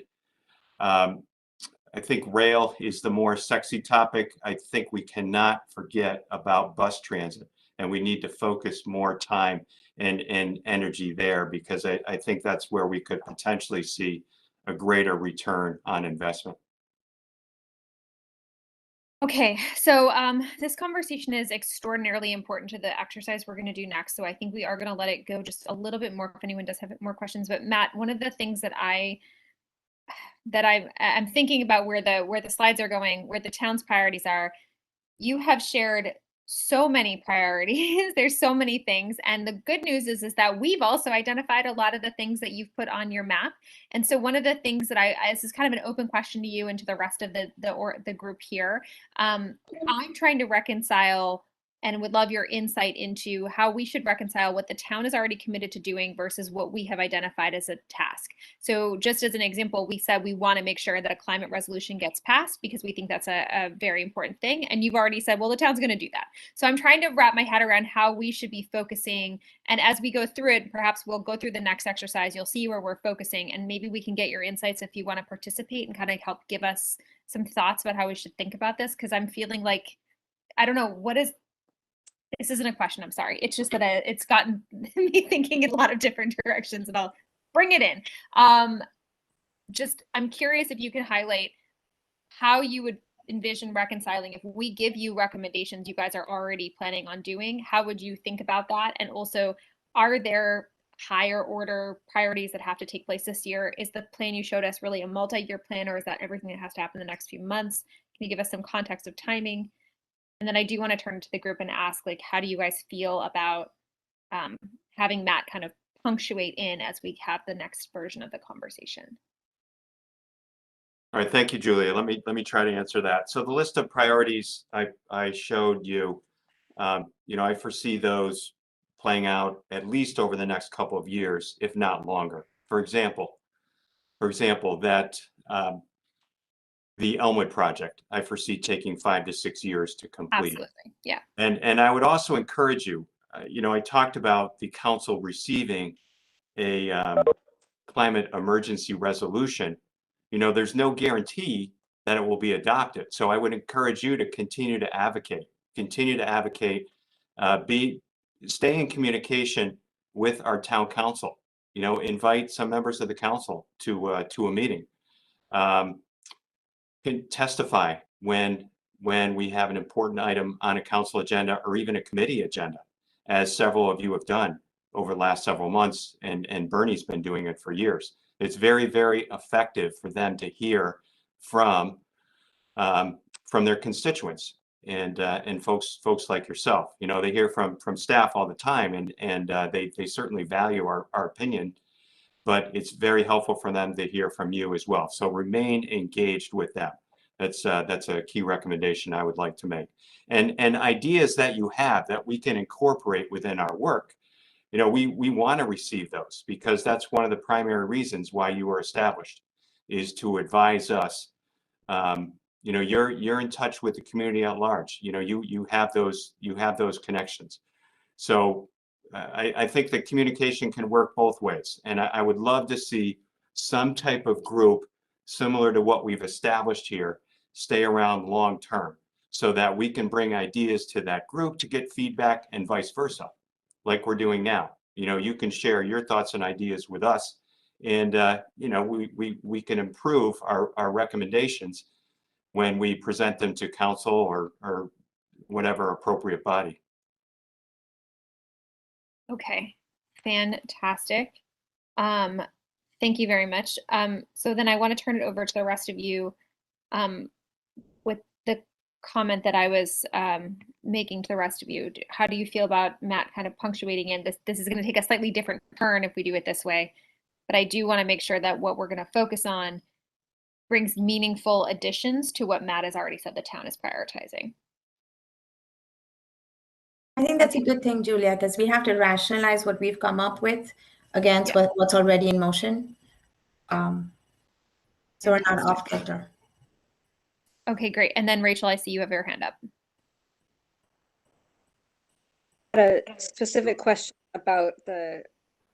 I think rail is the more sexy topic. I think we cannot forget about bus transit, and we need to focus more time and energy there, because I think that's where we could potentially see a greater return on investment. Okay, so this conversation is extraordinarily important to the exercise we're going to do next. So I think we are going to let it go just a little bit more if anyone does have more questions. But Matt, one of the things that I'm thinking about where the slides are going, where the town's priorities are, you have shared so many priorities. There's so many things. And the good news is that we've also identified a lot of the things that you've put on your map. And so one of the things that this is kind of an open question to you and to the rest of the group here. I'm trying to reconcile and would love your insight into how we should reconcile what the town is already committed to doing versus what we have identified as a task. So just as an example, we said we want to make sure that a climate resolution gets passed because we think that's a very important thing. And you've already said, well, the town's going to do that. So I'm trying to wrap my head around how we should be focusing. And as we go through it, perhaps we'll go through the next exercise. You'll see where we're focusing, and maybe we can get your insights if you want to participate and kind of help give us some thoughts about how we should think about this. Because I'm feeling like, I don't know, this isn't a question, I'm sorry. It's just that it's gotten me thinking in a lot of different directions, and I'll bring it in. I'm curious if you can highlight how you would envision reconciling. If we give you recommendations you guys are already planning on doing, how would you think about that? And also, are there higher order priorities that have to take place this year? Is the plan you showed us really a multi-year plan, or is that everything that has to happen in the next few months? Can you give us some context of timing? And then I do want to turn to the group and ask, like, how do you guys feel about having Matt kind of punctuate in as we have the next version of the conversation? All right, thank you, Julia. Let me try to answer that. So the list of priorities I showed you, you know, I foresee those playing out at least over the next couple of years, if not longer. For example, that the Elmwood project, I foresee taking 5 to 6 years to complete. Absolutely, yeah. And I would also encourage you, you know, I talked about the council receiving a climate emergency resolution. You know, there's no guarantee that it will be adopted. So I would encourage you to continue to advocate, stay in communication with our town council, you know, invite some members of the council to a meeting. Can testify when we have an important item on a council agenda or even a committee agenda, as several of you have done over the last several months, and Bernie's been doing it for years. It's very, very effective for them to hear from their constituents. and folks like yourself. You know, they hear from staff all the time, and they certainly value our opinion, but it's very helpful for them to hear from you as well. So remain engaged with them. That's a key recommendation I would like to make. And ideas that you have that we can incorporate within our work, you know, we want to receive those, because that's one of the primary reasons why you were established, is to advise us. You know, you're in touch with the community at large. You know, you have those connections. So I think that communication can work both ways, and I would love to see some type of group similar to what we've established here stay around long term, so that we can bring ideas to that group to get feedback, and vice versa, like we're doing now. You know, you can share your thoughts and ideas with us, and you know, we can improve our recommendations when we present them to council or whatever appropriate body. Okay, fantastic. Thank you very much. So then I want to turn it over to the rest of you with the comment that I was making to the rest of you. How do you feel about Matt kind of punctuating in this? This is going to take a slightly different turn if we do it this way, but I do want to make sure that what we're going to focus on brings meaningful additions to what Matt has already said the town is prioritizing. I think that's a good thing, Julia, because we have to rationalize what we've come up with against what's already in motion. So we're not off kilter. Okay, great. And then Rachel, I see you have your hand up. A specific question about the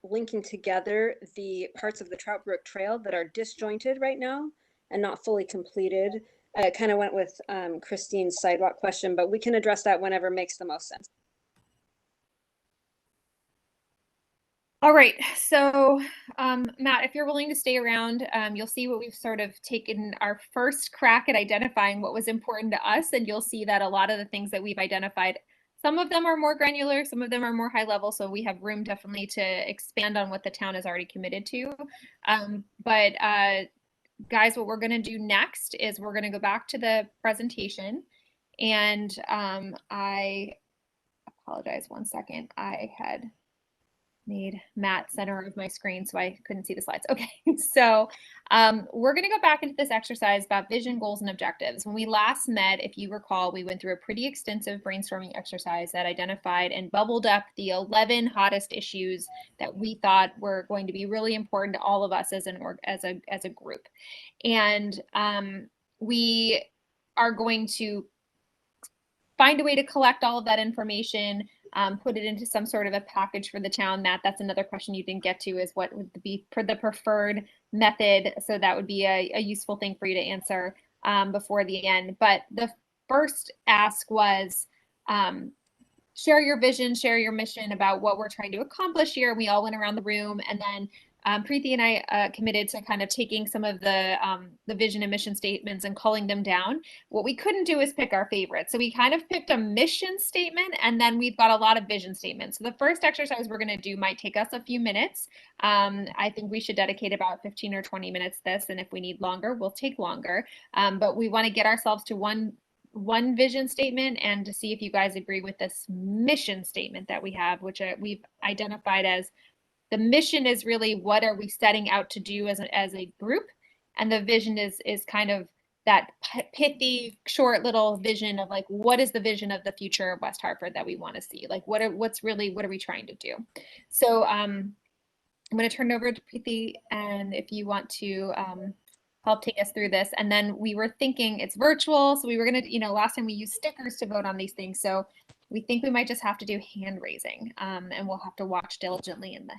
linking together the parts of the Trout Brook Trail that are disjointed right now and not fully completed. I kind of went with Christine's sidewalk question, but we can address that whenever makes the most sense. All right, so Matt, if you're willing to stay around, you'll see what we've sort of taken our first crack at identifying what was important to us, and you'll see that a lot of the things that we've identified, some of them are more granular, some of them are more high level, so we have room definitely to expand on what the town is already committed to. But guys, what we're going to do next is we're going to go back to the presentation, and I apologize, one second, I had made Matt center of my screen so I couldn't see the slides. Okay, so we're going to go back into this exercise about vision, goals, and objectives. When we last met, if you recall, we went through a pretty extensive brainstorming exercise that identified and bubbled up the 11 hottest issues that we thought were going to be really important to all of us as a group. And we are going to find a way to collect all of that information, put it into some sort of a package for the town. That's another question you didn't get to, is what would be for the preferred method. So that would be a useful thing for you to answer before the end. But the first ask was share your vision, share your mission about what we're trying to accomplish here. We all went around the room, and then Preeti and I committed to kind of taking some of the vision and mission statements and culling them down. What we couldn't do is pick our favorite. So we kind of picked a mission statement, and then we've got a lot of vision statements. So the first exercise we're going to do might take us a few minutes. I think we should dedicate about 15 or 20 minutes to this, and if we need longer, we'll take longer. But we want to get ourselves to one vision statement and to see if you guys agree with this mission statement that we have, which we've identified as the mission is really what are we setting out to do as a group, and the vision is kind of that pithy, short little vision of like, what is the vision of the future of West Hartford that we want to see? Like, what are we trying to do? So I'm going to turn it over to Preeti, and if you want to help take us through this. And then we were thinking it's virtual, so we were going to, last time we used stickers to vote on these things, so we think we might just have to do hand raising, and we'll have to watch diligently in the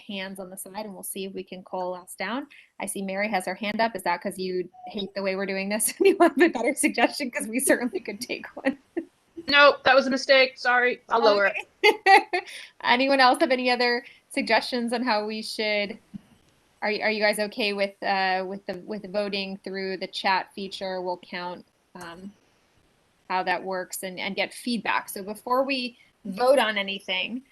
hands on the side, and we'll see if we can coalesce down. I see Mary has her hand up. Is that because you hate the way we're doing this? You want a better suggestion? Because we certainly could take one. Nope, that was a mistake. Sorry, I'll lower it. Anyone else have any other suggestions on how we should? Are you guys okay with the voting through the chat feature? We'll count how that works and get feedback. So before we vote on anything,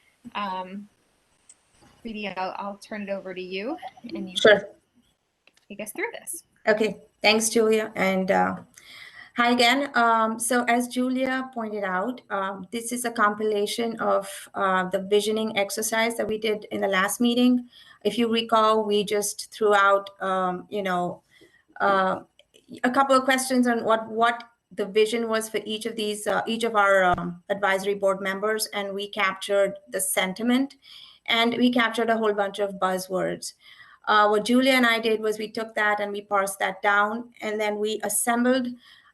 Preeti, I'll turn it over to you, and you Sure. take us through this. Okay, thanks, Julia. And Hi again. So as Julia pointed out, this is a compilation of the visioning exercise that we did in the last meeting. If you recall, we just threw out, a couple of questions on what the vision was for each of these, each of our advisory board members, and we captured the sentiment, and we captured a whole bunch of buzzwords. What Julia and I did was we took that and we parsed that down, and then we assembled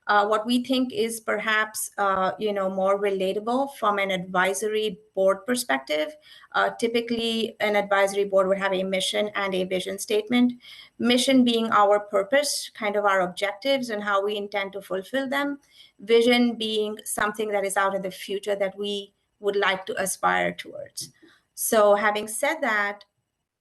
what we think is perhaps more relatable from an advisory board perspective. Typically, an advisory board would have a mission and a vision statement. Mission being our purpose, kind of our objectives and how we intend to fulfill them. Vision being something that is out in the future that we would like to aspire towards. So having said that,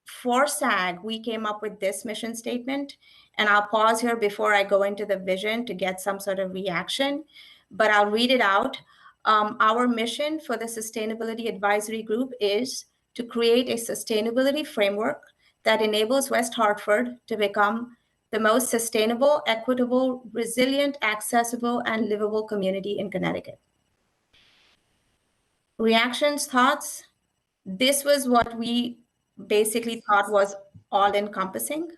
for SAG, we came up with this mission statement, and I'll pause here before I go into the vision to get some sort of reaction, but I'll read it out. Our mission for the Sustainability Advisory Group is to create a sustainability framework that enables West Hartford to become the most sustainable, equitable, resilient, accessible, and livable community in Connecticut. Reactions, thoughts? This was what we basically thought was all encompassing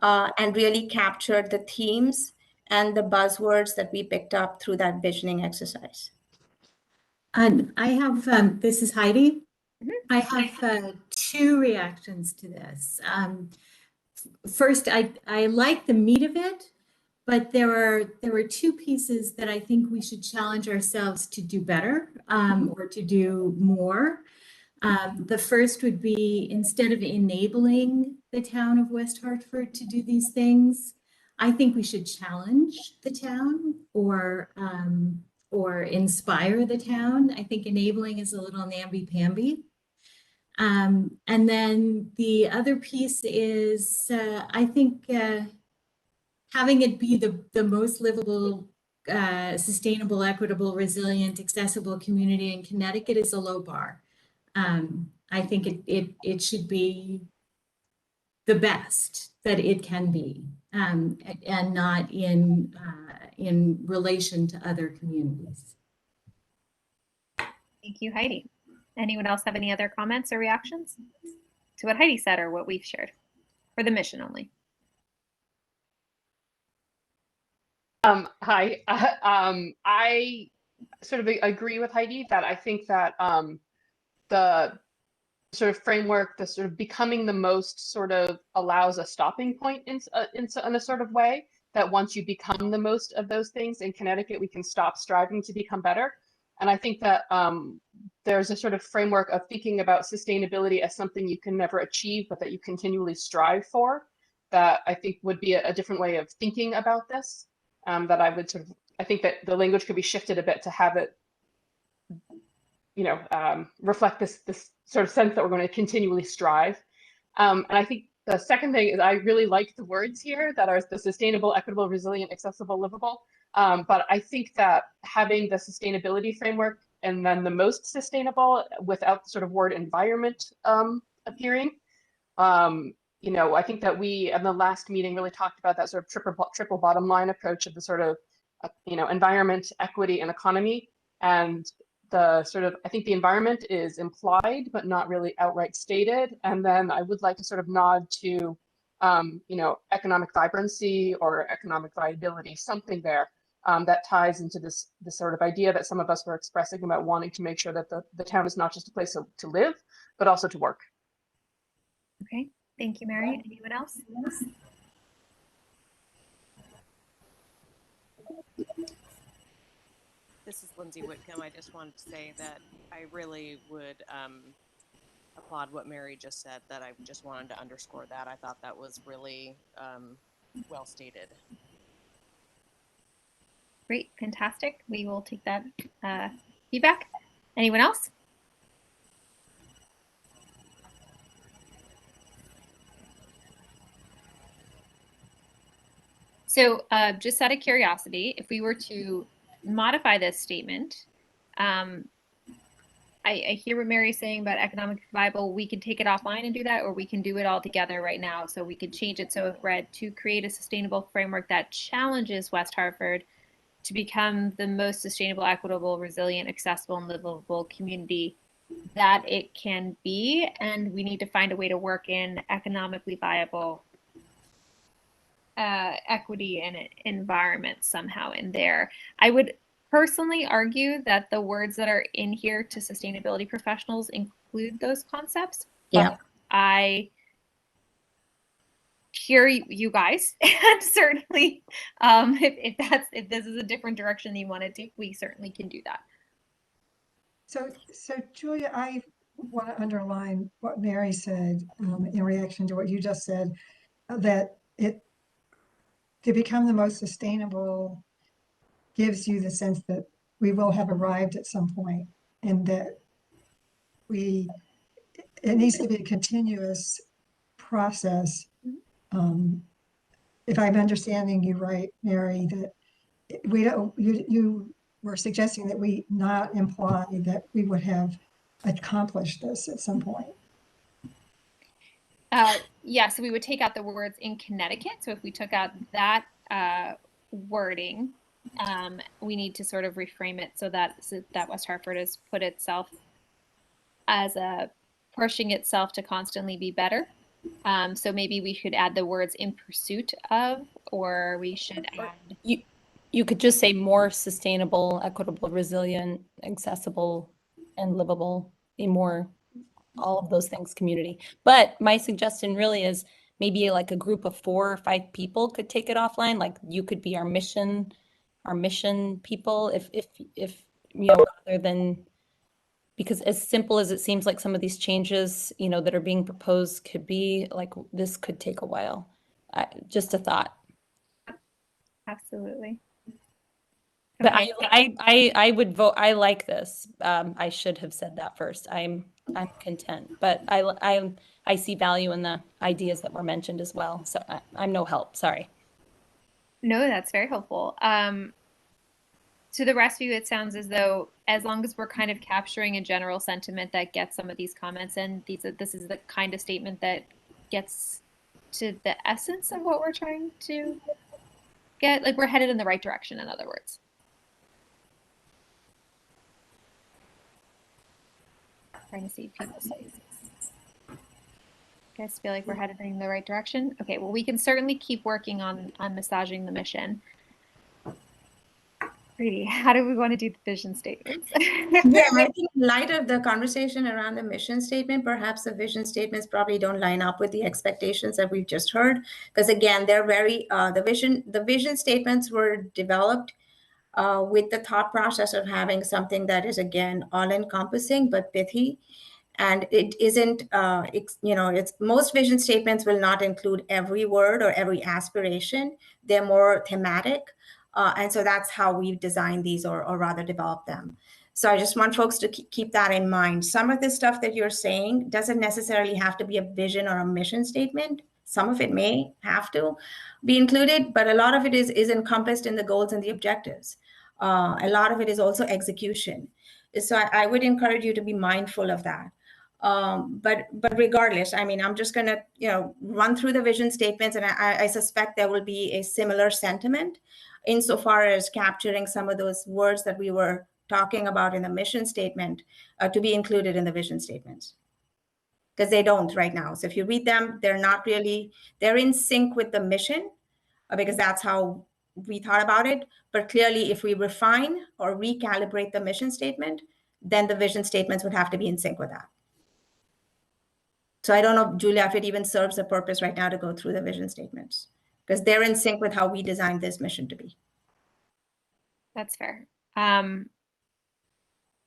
and really captured the themes and the buzzwords that we picked up through that visioning exercise. I have, this is Heidi. I have two reactions to this. First, I like the meat of it, but there were two pieces that I think we should challenge ourselves to do better or to do more. The first would be, instead of enabling the town of West Hartford to do these things, I think we should challenge the town or inspire the town. I think enabling is a little namby-pamby. And then the other piece is, I think having it be the most livable, sustainable, equitable, resilient, accessible community in Connecticut is a low bar. I think it should be the best that it can be, and not in relation to other communities. Thank you, Heidi. Anyone else have any other comments or reactions to what Heidi said or what we've shared for the mission only? Hi. I sort of agree with Heidi that I think that the sort of framework, the sort of becoming the most sort of allows a stopping point in a sort of way that once you become the most of those things in Connecticut, we can stop striving to become better. And I think that there's a sort of framework of thinking about sustainability as something you can never achieve, but that you continually strive for, that I think would be a different way of thinking about this. That I would sort of, I think that the language could be shifted a bit to have it, reflect this sort of sense that we're going to continually strive. And I think the second thing is I really like the words here that are the sustainable, equitable, resilient, accessible, livable. But I think that having the sustainability framework and then the most sustainable without the sort of word environment appearing, I think that we in the last meeting really talked about that sort of triple bottom line approach of the sort of, environment, equity, and economy. And the sort of, I think the environment is implied, but not really outright stated. And then I would like to sort of nod to, economic vibrancy or economic viability, something there that ties into this sort of idea that some of us were expressing about wanting to make sure that the town is not just a place to live, but also to work. Okay, thank you, Mary. Anyone else? This is Lindsay Whitcomb. I just wanted to say that I really would applaud what Mary just said, that I just wanted to underscore that. I thought that was really well stated. Great, fantastic. We will take that feedback. Anyone else? So just out of curiosity, if we were to modify this statement, I hear what Mary's saying about economic viable. We can take it offline and do that, or we can do it all together right now. So we could change it so it read to create a sustainable framework that challenges West Hartford to become the most sustainable, equitable, resilient, accessible, and livable community that it can be. And we need to find a way to work in economically viable equity and environment somehow in there. I would personally argue that the words that are in here to sustainability professionals include those concepts. Yeah. I hear you guys, and certainly if this is a different direction that you want to take, we certainly can do that. So Julia, I want to underline what Mary said in reaction to what you just said, that it to become the most sustainable gives you the sense that we will have arrived at some point, and that it needs to be a continuous process. If I'm understanding you right, Mary, that we don't, you were suggesting that we not imply that we would have accomplished this at some point. Yeah, so we would take out the words in Connecticut. So if we took out that wording, we need to sort of reframe it so that West Hartford has put itself as pushing itself to constantly be better. So maybe we should add the words in pursuit of, or we should add. You could just say more sustainable, equitable, resilient, accessible, and livable, a more all of those things community. But my suggestion really is maybe like a group of 4 or 5 people could take it offline. Like you could be our mission people if you know, rather than, because as simple as it seems like some of these changes, you know, that are being proposed could be, like, this could take a while. Just a thought. Absolutely. But I would vote. I like this. I should have said that first. I'm content, but I see value in the ideas that were mentioned as well. So I'm no help. Sorry. No, that's very helpful. To the rest of you, it sounds as though as long as we're kind of capturing a general sentiment that gets some of these comments in, this is the kind of statement that gets to the essence of what we're trying to get. Like we're headed in the right direction, in other words. Trying to see people's faces. You guys feel like we're headed in the right direction? Okay, well, we can certainly keep working on massaging the mission. Really, how do we want to do the vision statements? Yeah, I think in light of the conversation around the mission statement, perhaps the vision statements probably don't line up with the expectations that we've just heard. Because again, they're very, the vision statements were developed with the thought process of having something that is, again, all-encompassing but pithy. And it isn't, it's most vision statements will not include every word or every aspiration. They're more thematic. And so that's how we've designed these, or rather developed them. So I just want folks to keep that in mind. Some of the stuff that you're saying doesn't necessarily have to be a vision or a mission statement. Some of it may have to be included, but a lot of it is encompassed in the goals and the objectives. A lot of it is also execution. So I would encourage you to be mindful of that. But regardless, I mean, I'm just going to run through the vision statements, and I suspect there will be a similar sentiment insofar as capturing some of those words that we were talking about in the mission statement to be included in the vision statements, because they don't right now. So if you read them, they're in sync with the mission, because that's how we thought about it. But clearly, if we refine or recalibrate the mission statement, then the vision statements would have to be in sync with that. So I don't know, Julia, if it even serves a purpose right now to go through the vision statements, because they're in sync with how we designed this mission to be. That's fair. Well,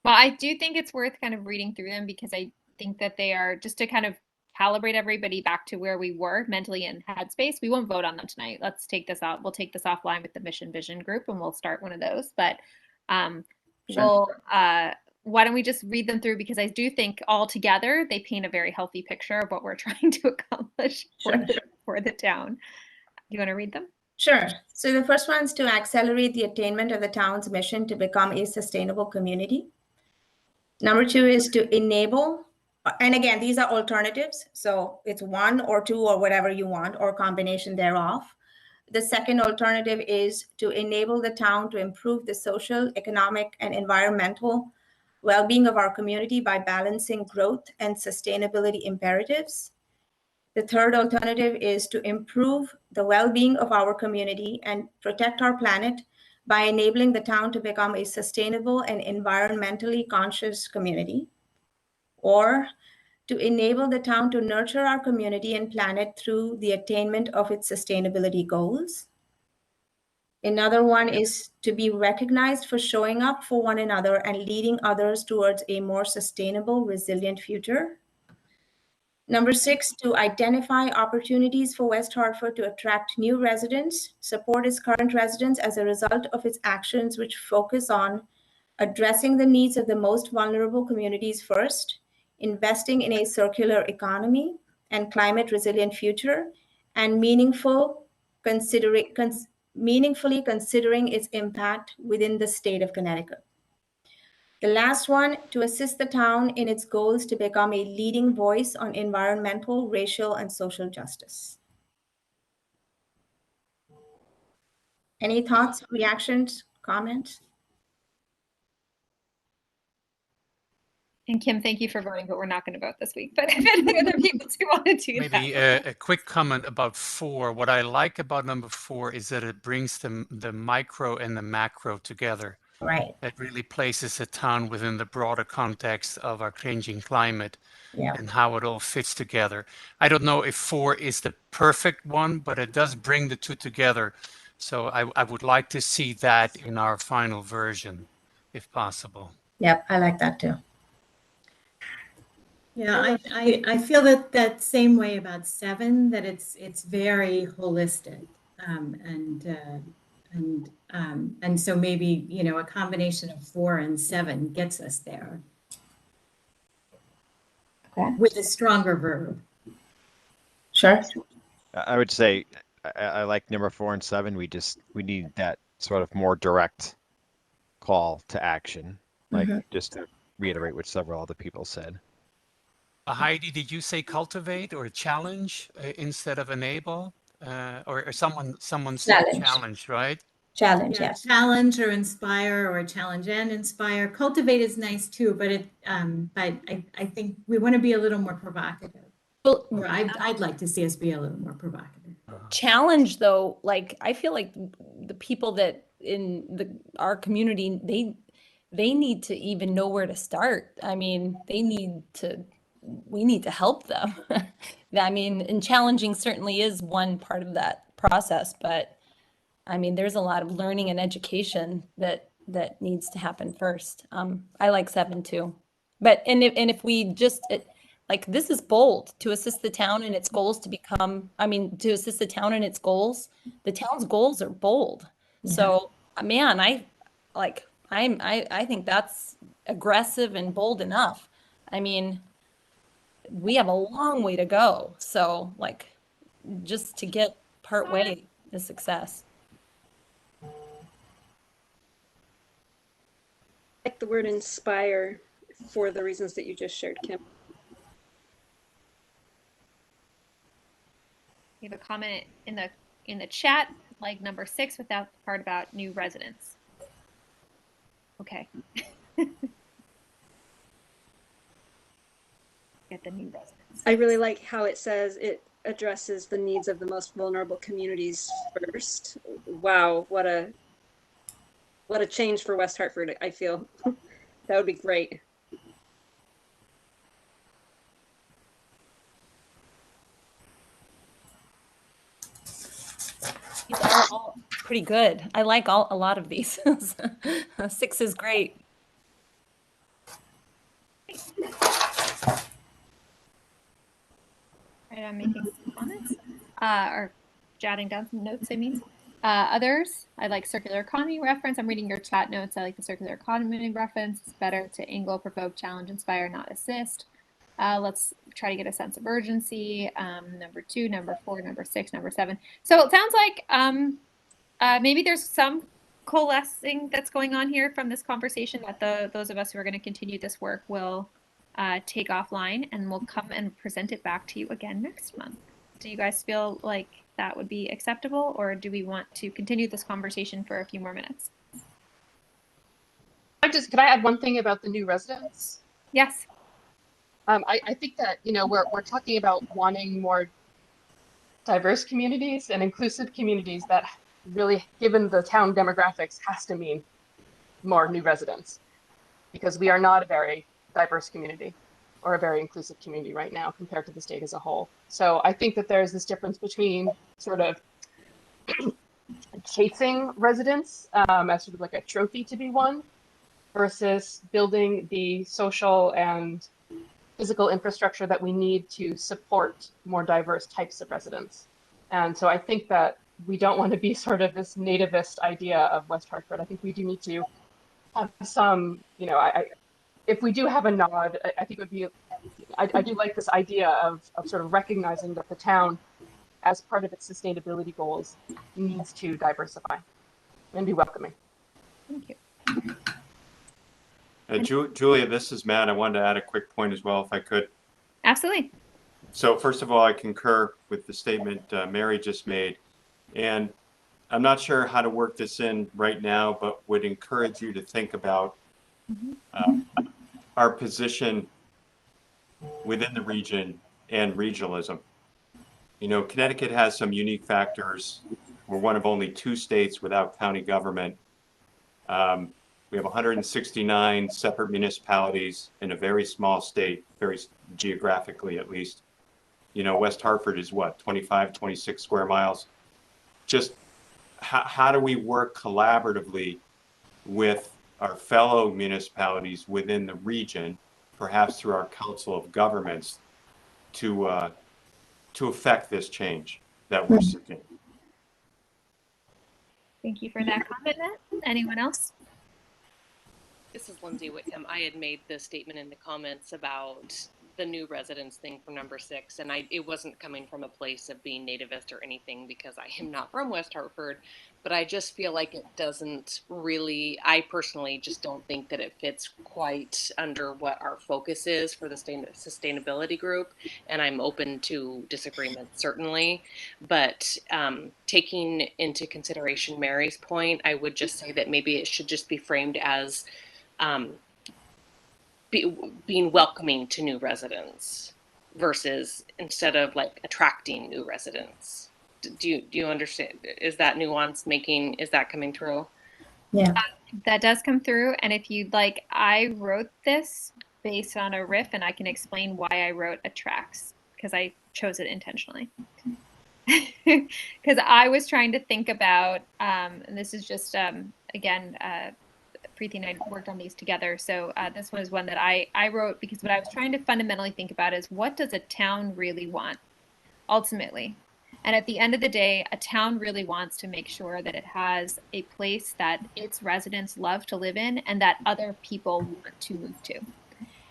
I do think it's worth kind of reading through them, because I think that they are, just to kind of calibrate everybody back to where we were mentally in headspace. We won't vote on them tonight. Let's take this out. We'll take this offline with the mission vision group, and we'll start one of those. But sure. Why don't we just read them through, because I do think all together they paint a very healthy picture of what we're trying to accomplish for the town. You want to read them? Sure. So the first one is to accelerate the attainment of the town's mission to become a sustainable community. Number 2 is to enable, and again, these are alternatives. So it's 1 or 2 or whatever you want, or combination thereof. The second alternative is to enable the town to improve the social, economic, and environmental well-being of our community by balancing growth and sustainability imperatives. The third alternative is to improve the well-being of our community and protect our planet by enabling the town to become a sustainable and environmentally conscious community, or to enable the town to nurture our community and planet through the attainment of its sustainability goals. Another one is to be recognized for showing up for one another and leading others towards a more sustainable, resilient future. Number 6, to identify opportunities for West Hartford to attract new residents, support its current residents as a result of its actions, which focus on addressing the needs of the most vulnerable communities first, investing in a circular economy and climate resilient future, and meaningfully considering its impact within the state of Connecticut. The last one, to assist the town in its goals to become a leading voice on environmental, racial, and social justice. Any thoughts, reactions, comments? And Kim, thank you for voting, but we're not going to vote this week. But if any other people do want to do Maybe that. a quick comment about 4. What I like about number 4 is that it brings the micro and the macro together. Right. That really places the town within the broader context of our changing climate and how it all fits together. I don't know if 4 is the perfect one, but it does bring the two together. So I would like to see that in our final version, if possible. Yep, I like that too. Yeah, I feel that same way about 7, that it's very holistic, and so maybe, you know, a combination of 4 and 7 gets us there. Okay. With a stronger verb. Sure. I would say I like number 4 and 7. We need that sort of more direct call to action, like just to reiterate what several other people said. Heidi, did you say cultivate or challenge instead of enable? Or someone said challenge, right? Challenge, Yeah, yes. challenge or inspire, or challenge and inspire. Cultivate is nice too, but I think we want to be a little more provocative. Well, or I'd like to see us be a little more provocative. Challenge though, like I feel like the people that in our community, they need to even know where to start. I mean, we need to help them. I mean, and challenging certainly is one part of that process, but I mean, there's a lot of learning and education that needs to happen first. I like 7 too, but if we just like, this is bold, to assist the town in its goals to become. I mean, to assist the town in its goals. The town's goals are bold. So, man, I think that's aggressive and bold enough. I mean, we have a long way to go. So, like, just to get part way is success. I like the word inspire for the reasons that you just shared, Kim. We have a comment in the chat, like number 6, without the part about new residents. Okay. Get the new residents. I really like how it says it addresses the needs of the most vulnerable communities first. Wow, what a change for West Hartford, I feel. That would be great. These are all pretty good. I like a lot of these. 6 is great. Right, I'm making some comments, or jotting down some notes, I mean. Others, I like circular economy reference. I'm reading your chat notes. I like the circular economy reference. It's better to angle, provoke, challenge, inspire, not assist. Let's try to get a sense of urgency. Number 2, number 4, number 6, number 7. So it sounds like maybe there's some coalescing that's going on here from this conversation that those of us who are going to continue this work will take offline, and we'll come and present it back to you again next month. Do you guys feel like that would be acceptable, or do we want to continue this conversation for a few more minutes? Could I add one thing about the new residents? Yes. I think that, we're talking about wanting more diverse communities and inclusive communities. That really, given the town demographics, has to mean more new residents, because we are not a very diverse community or a very inclusive community right now compared to the state as a whole. So I think that there's this difference between sort of chasing residents as sort of like a trophy to be won versus building the social and physical infrastructure that we need to support more diverse types of residents. And so I think that we don't want to be sort of this nativist idea of West Hartford. I think we do need to have some, if we do have a nod, I think it would be, I do like this idea of sort of recognizing that the town, as part of its sustainability goals, needs to diversify and be welcoming. Thank you. Julia, this is Matt. I wanted to add a quick point as well, if I could. Absolutely. So first of all, I concur with the statement Mary just made. And I'm not sure how to work this in right now, but would encourage you to think about our position within the region and regionalism. Connecticut has some unique factors. We're one of only 2 states without county government. We have 169 separate municipalities in a very small state, very geographically at least. West Hartford is what, 25, 26 square miles? Just how do we work collaboratively with our fellow municipalities within the region, perhaps through our council of governments, to affect this change that we're seeking? Thank you for that comment, Matt. Anyone else? This is Lindsay Whitcomb. I had made the statement in the comments about the new residents thing from number 6, and it wasn't coming from a place of being nativist or anything, because I am not from West Hartford, but I just feel like it doesn't really, I personally just don't think that it fits quite under what our focus is for the sustainability group, and I'm open to disagreement, certainly, but taking into consideration Mary's point, I would just say that maybe it should just be framed as being welcoming to new residents versus, instead of like attracting new residents. Do you understand? Is that nuance is that coming through? Yeah. That does come through. And if you'd like, I wrote this based on a riff, and I can explain why I wrote attracts, because I chose it intentionally. Because I was trying to think about, and this is just, again, Preeti and I worked on these together. So this was one that I wrote, because what I was trying to fundamentally think about is, what does a town really want ultimately? And at the end of the day, a town really wants to make sure that it has a place that its residents love to live in and that other people want to move to.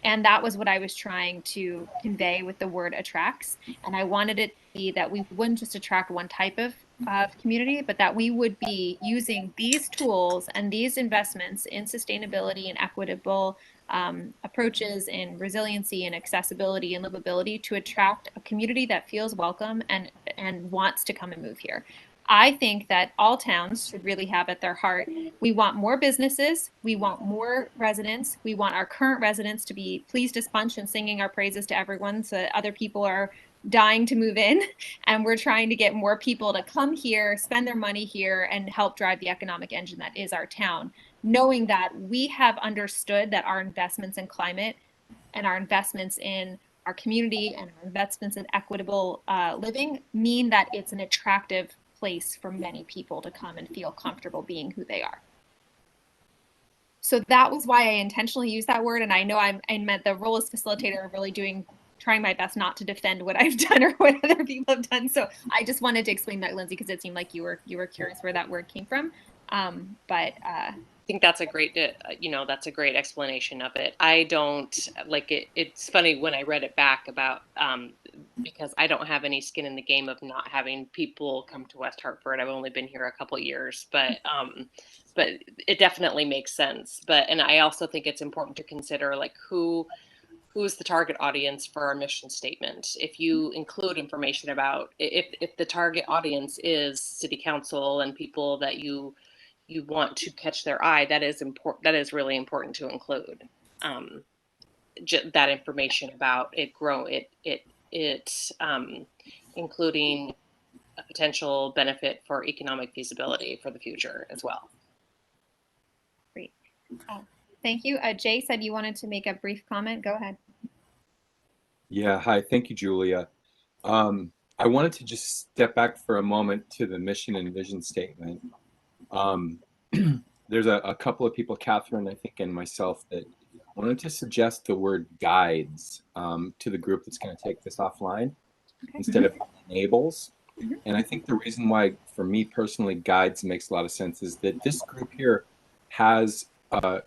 And that was what I was trying to convey with the word attracts. And I wanted it to be that we wouldn't just attract one type of community, but that we would be using these tools and these investments in sustainability and equitable approaches in resiliency and accessibility and livability to attract a community that feels welcome and wants to come and move here. I think that all towns should really have at their heart, we want more businesses, we want more residents, we want our current residents to be pleased as punch and singing our praises to everyone so that other people are dying to move in, and we're trying to get more people to come here, spend their money here, and help drive the economic engine that is our town, knowing that we have understood that our investments in climate and our investments in our community and our investments in equitable living mean that it's an attractive place for many people to come and feel comfortable being who they are. So that was why I intentionally used that word. And I know I meant the role as facilitator of really trying my best not to defend what I've done or what other people have done. So I just wanted to explain that, Lindsay, because it seemed like you were curious where that word came from. I think that's a great, that's a great explanation of it. I don't like it. It's funny when I read it back about, because I don't have any skin in the game of not having people come to West Hartford. I've only been here a couple of years, but it definitely makes sense. And I also think it's important to consider like who who's the target audience for our mission statement. If you include information about if the target audience is city council and people that you want to catch their eye, that is important. That is really important to include. That information about including a potential benefit for economic feasibility for the future as well. Great. Thank you. Jay said you wanted to make a brief comment. Go ahead. Yeah, hi. Thank you, Julia. I wanted to just step back for a moment to the mission and vision statement. There's a couple of people, Catherine, I think, and myself, that wanted to suggest the word guides to the group that's going to take this offline instead of enables. And I think the reason why, for me personally, guides makes a lot of sense is that this group here has a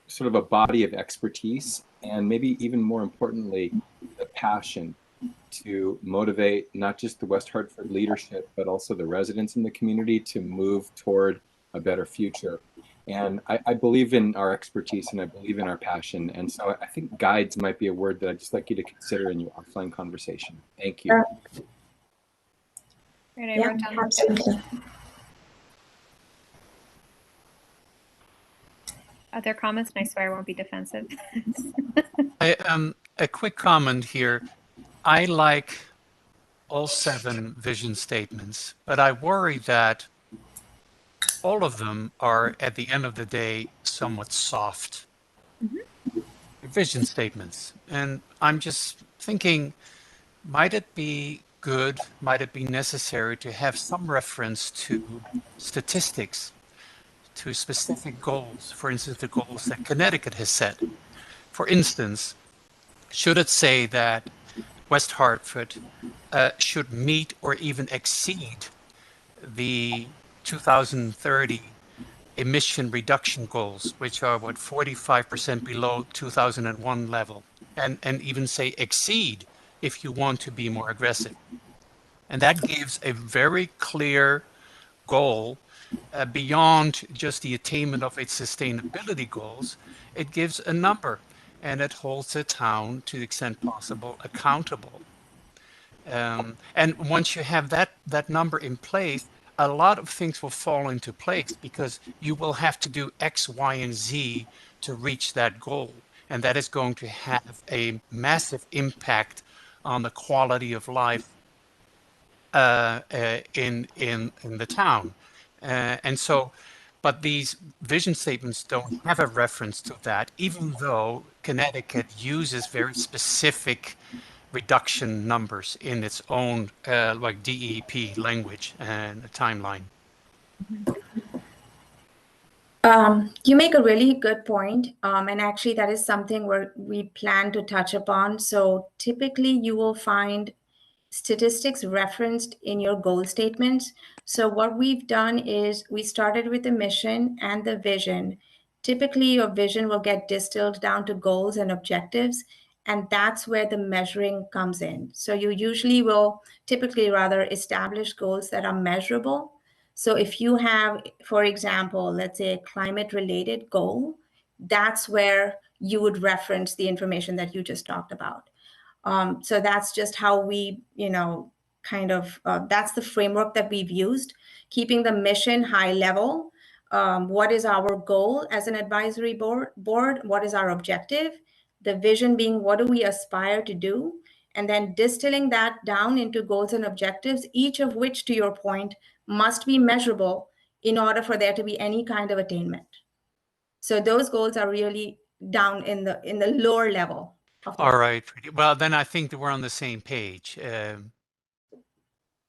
sort of a body of expertise, and maybe even more importantly, the passion to motivate not just the West Hartford leadership, but also the residents in the community to move toward a better future. And I believe in our expertise and I believe in our passion. And so I think guides might be a word that I'd just like you to consider in your offline conversation. Thank you. Right, Yeah, absolutely. Other comments, and I swear I won't be defensive. A quick comment here. I like all 7 vision statements, but I worry that all of them are, at the end of the day, somewhat soft vision statements. And I'm just thinking, might it be good, might it be necessary to have some reference to statistics, to specific goals, for instance, the goals that Connecticut has set? For instance, should it say that West Hartford should meet or even exceed the 2030 emission reduction goals, which are 45% below 2001 level, and even say exceed if you want to be more aggressive. And that gives a very clear goal beyond just the attainment of its sustainability goals. It gives a number, and it holds the town, to the extent possible, accountable. And once you have that number in place, a lot of things will fall into place, because you will have to do X, Y, and Z to reach that goal. And that is going to have a massive impact on the quality of life in the town. And so, but these vision statements don't have a reference to that, even though Connecticut uses very specific reduction numbers in its own like DEP language and timeline. You make a really good point. And actually that is something where we plan to touch upon. So typically you will find statistics referenced in your goal statements. So what we've done is we started with the mission and the vision. Typically your vision will get distilled down to goals and objectives, and that's where the measuring comes in. So you usually will typically rather establish goals that are measurable. So if you have, for example, let's say a climate related goal, that's where you would reference the information that you just talked about. So that's just how we, that's the framework that we've used, keeping the mission high level. What is our goal as an advisory board? What is our objective? The vision being, what do we aspire to do? And then distilling that down into goals and objectives, each of which, to your point, must be measurable in order for there to be any kind of attainment. So those goals are really down in the lower level. All right. Well, then I think that we're on the same page.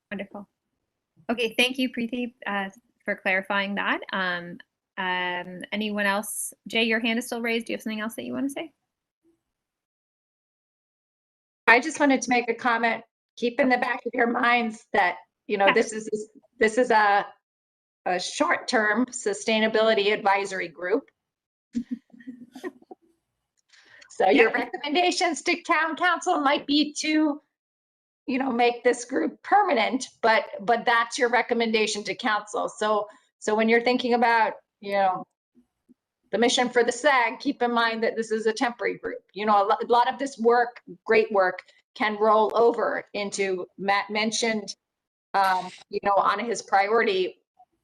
Wonderful. Okay, thank you, Preeti, for clarifying that. Anyone else? Jay, your hand is still raised. Do you have something else that you want to say? I just wanted to make a comment. Keep in the back of your minds that, this is a short-term sustainability advisory group. So your recommendations to town council might be to, make this group permanent, but that's your recommendation to council. So when you're thinking about, the mission for the SAG, keep in mind that this is a temporary group. You know, a lot of this work, great work, can roll over into Matt mentioned, you know, on his priority.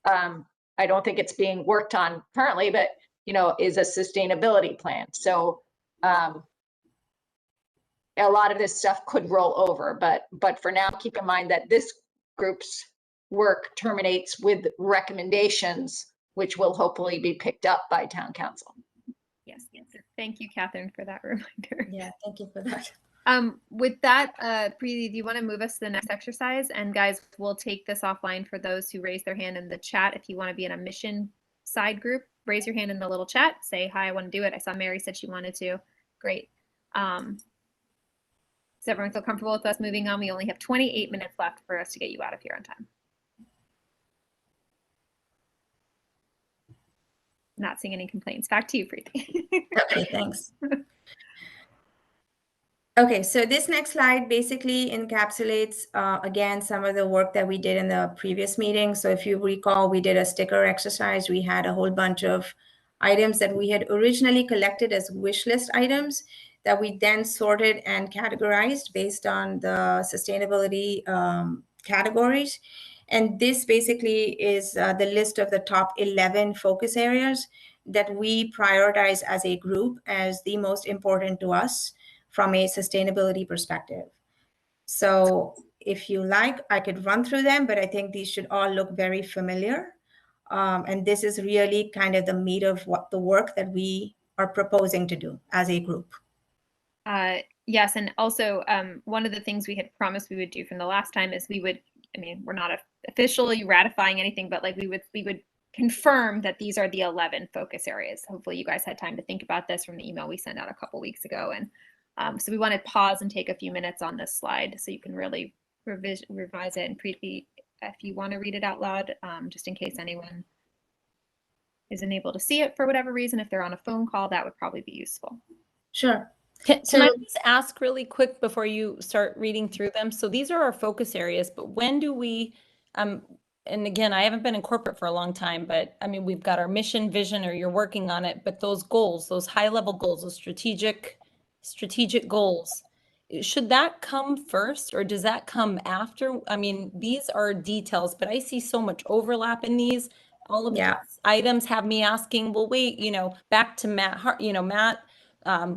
I don't think it's being worked on currently, but, you know, is a sustainability plan. So a lot of this stuff could roll over, but for now, keep in mind that this group's work terminates with recommendations, which will hopefully be picked up by town council. Yes. Thank you, Catherine, for that reminder. Yeah, thank you for that. With that, Preeti, do you want to move us to the next exercise? And guys, we'll take this offline for those who raise their hand in the chat. If you want to be in a mission side group, raise your hand in the little chat. Say, hi, I want to do it. I saw Mary said she wanted to. Great. Does everyone feel comfortable with us moving on? We only have 28 minutes left for us to get you out of here on time. Not seeing any complaints. Back to you, Preeti. Okay, thanks. Okay, so this next slide basically encapsulates, again, some of the work that we did in the previous meeting. So if you recall, we did a sticker exercise. We had a whole bunch of items that we had originally collected as wish list items that we then sorted and categorized based on the sustainability categories. And this basically is the list of the top 11 focus areas that we prioritize as a group as the most important to us from a sustainability perspective. So if you like, I could run through them, but I think these should all look very familiar. And this is really kind of the meat of what the work that we are proposing to do as a group. Yes, and also one of the things we had promised we would do from the last time is we would, I mean, we're not officially ratifying anything, but like we would confirm that these are the 11 focus areas. Hopefully you guys had time to think about this from the email we sent out a couple weeks ago. And so we want to pause and take a few minutes on this slide so you can really revise it. And Preeti, if you want to read it out loud, just in case anyone isn't able to see it for whatever reason, if they're on a phone call, that would probably be useful. Sure. Can I just ask really quick before you start reading through them? So these are our focus areas, but when do we, and again, I haven't been in corporate for a long time, but I mean, we've got our mission, vision, or you're working on it, but those goals, those high level goals, those strategic goals, should that come first or does that come after? I mean, these are details, but I see so much overlap in these. All of these items have me asking, well, wait, you know, back to Matt Hart, you know, Matt,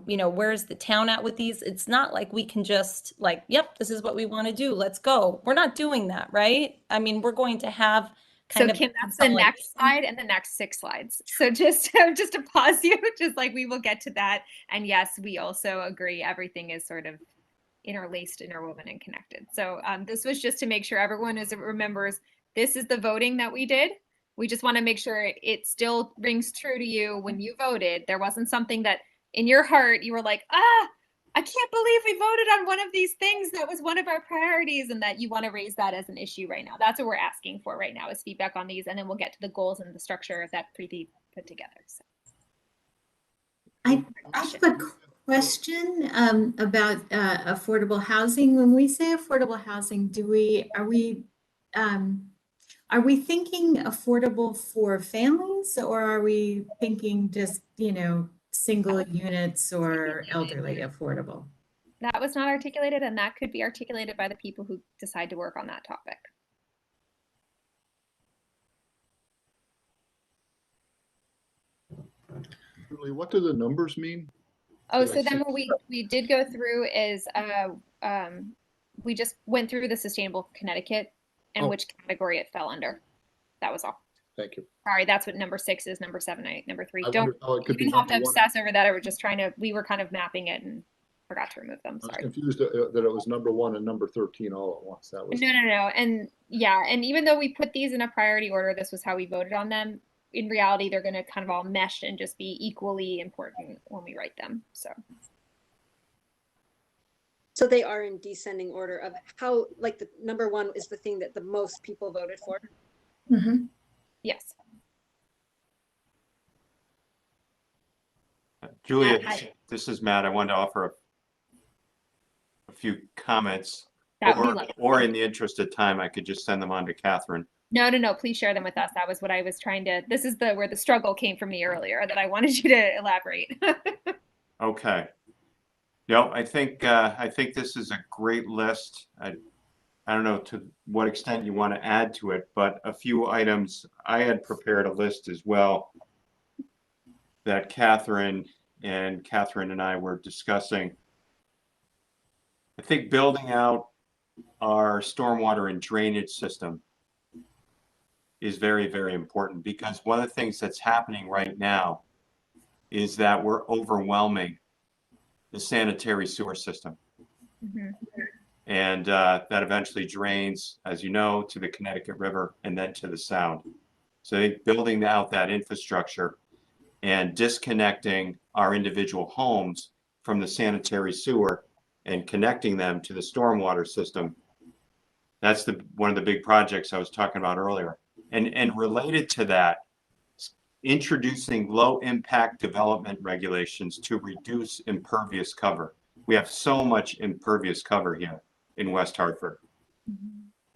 you know, where's the town at with these? It's not like we can just like, yep, this is what we want to do. Let's go. We're not doing that, right? I mean, we're going to have kind of Kim, that's the next slide and the next 6 slides. So just to pause you, just like we will get to that. And yes, we also agree everything is sort of interlaced, interwoven, and connected. So this was just to make sure everyone remembers this is the voting that we did. We just want to make sure it still rings true to you when you voted. There wasn't something that in your heart you were like, I can't believe we voted on one of these things that was one of our priorities, and that you want to raise that as an issue right now. That's what we're asking for right now, is feedback on these, and then we'll get to the goals and the structure that Preeti put together. So. I have a question about affordable housing. When we say affordable housing, are we thinking affordable for families, or are we thinking just, you know, single units or elderly affordable? That was not articulated, and that could be articulated by the people who decide to work on that topic. Julie, what do the numbers mean? Oh, so then what we did go through is we just went through the Sustainable Connecticut and which category it fell under. That was all. Thank you. Sorry, that's what number 6 is, number 7, number 3. You didn't have to obsess over that. I was just we were kind of mapping it and forgot to remove them. Sorry. I was confused that it was number 1 and number 13 all at once. That was No. And yeah, and even though we put these in a priority order, this was how we voted on them. In reality, they're going to kind of all mesh and just be equally important when we write them. So they are in descending order of how, like the number 1 is the thing that the most people voted for. Mm-hmm. Yes. Julia, this is Matt. I wanted to offer a few comments, or in the interest of time, I could just send them on to Catherine. No. Please share them with us. That was what I was trying to. This is where the struggle came from me earlier that I wanted you to elaborate. Okay. I think this is a great list. I don't know to what extent you want to add to it, but a few items. I had prepared a list as well that Catherine and I were discussing. I think building out our stormwater and drainage system is very, very important, because one of the things that's happening right now is that we're overwhelming the sanitary sewer system. Mhm. And that eventually drains, as you know, to the Connecticut River and then to the Sound. So I think building out that infrastructure and disconnecting our individual homes from the sanitary sewer and connecting them to the stormwater system, that's one of the big projects I was talking about earlier. And related to that, introducing low impact development regulations to reduce impervious cover. We have so much impervious cover here in West Hartford.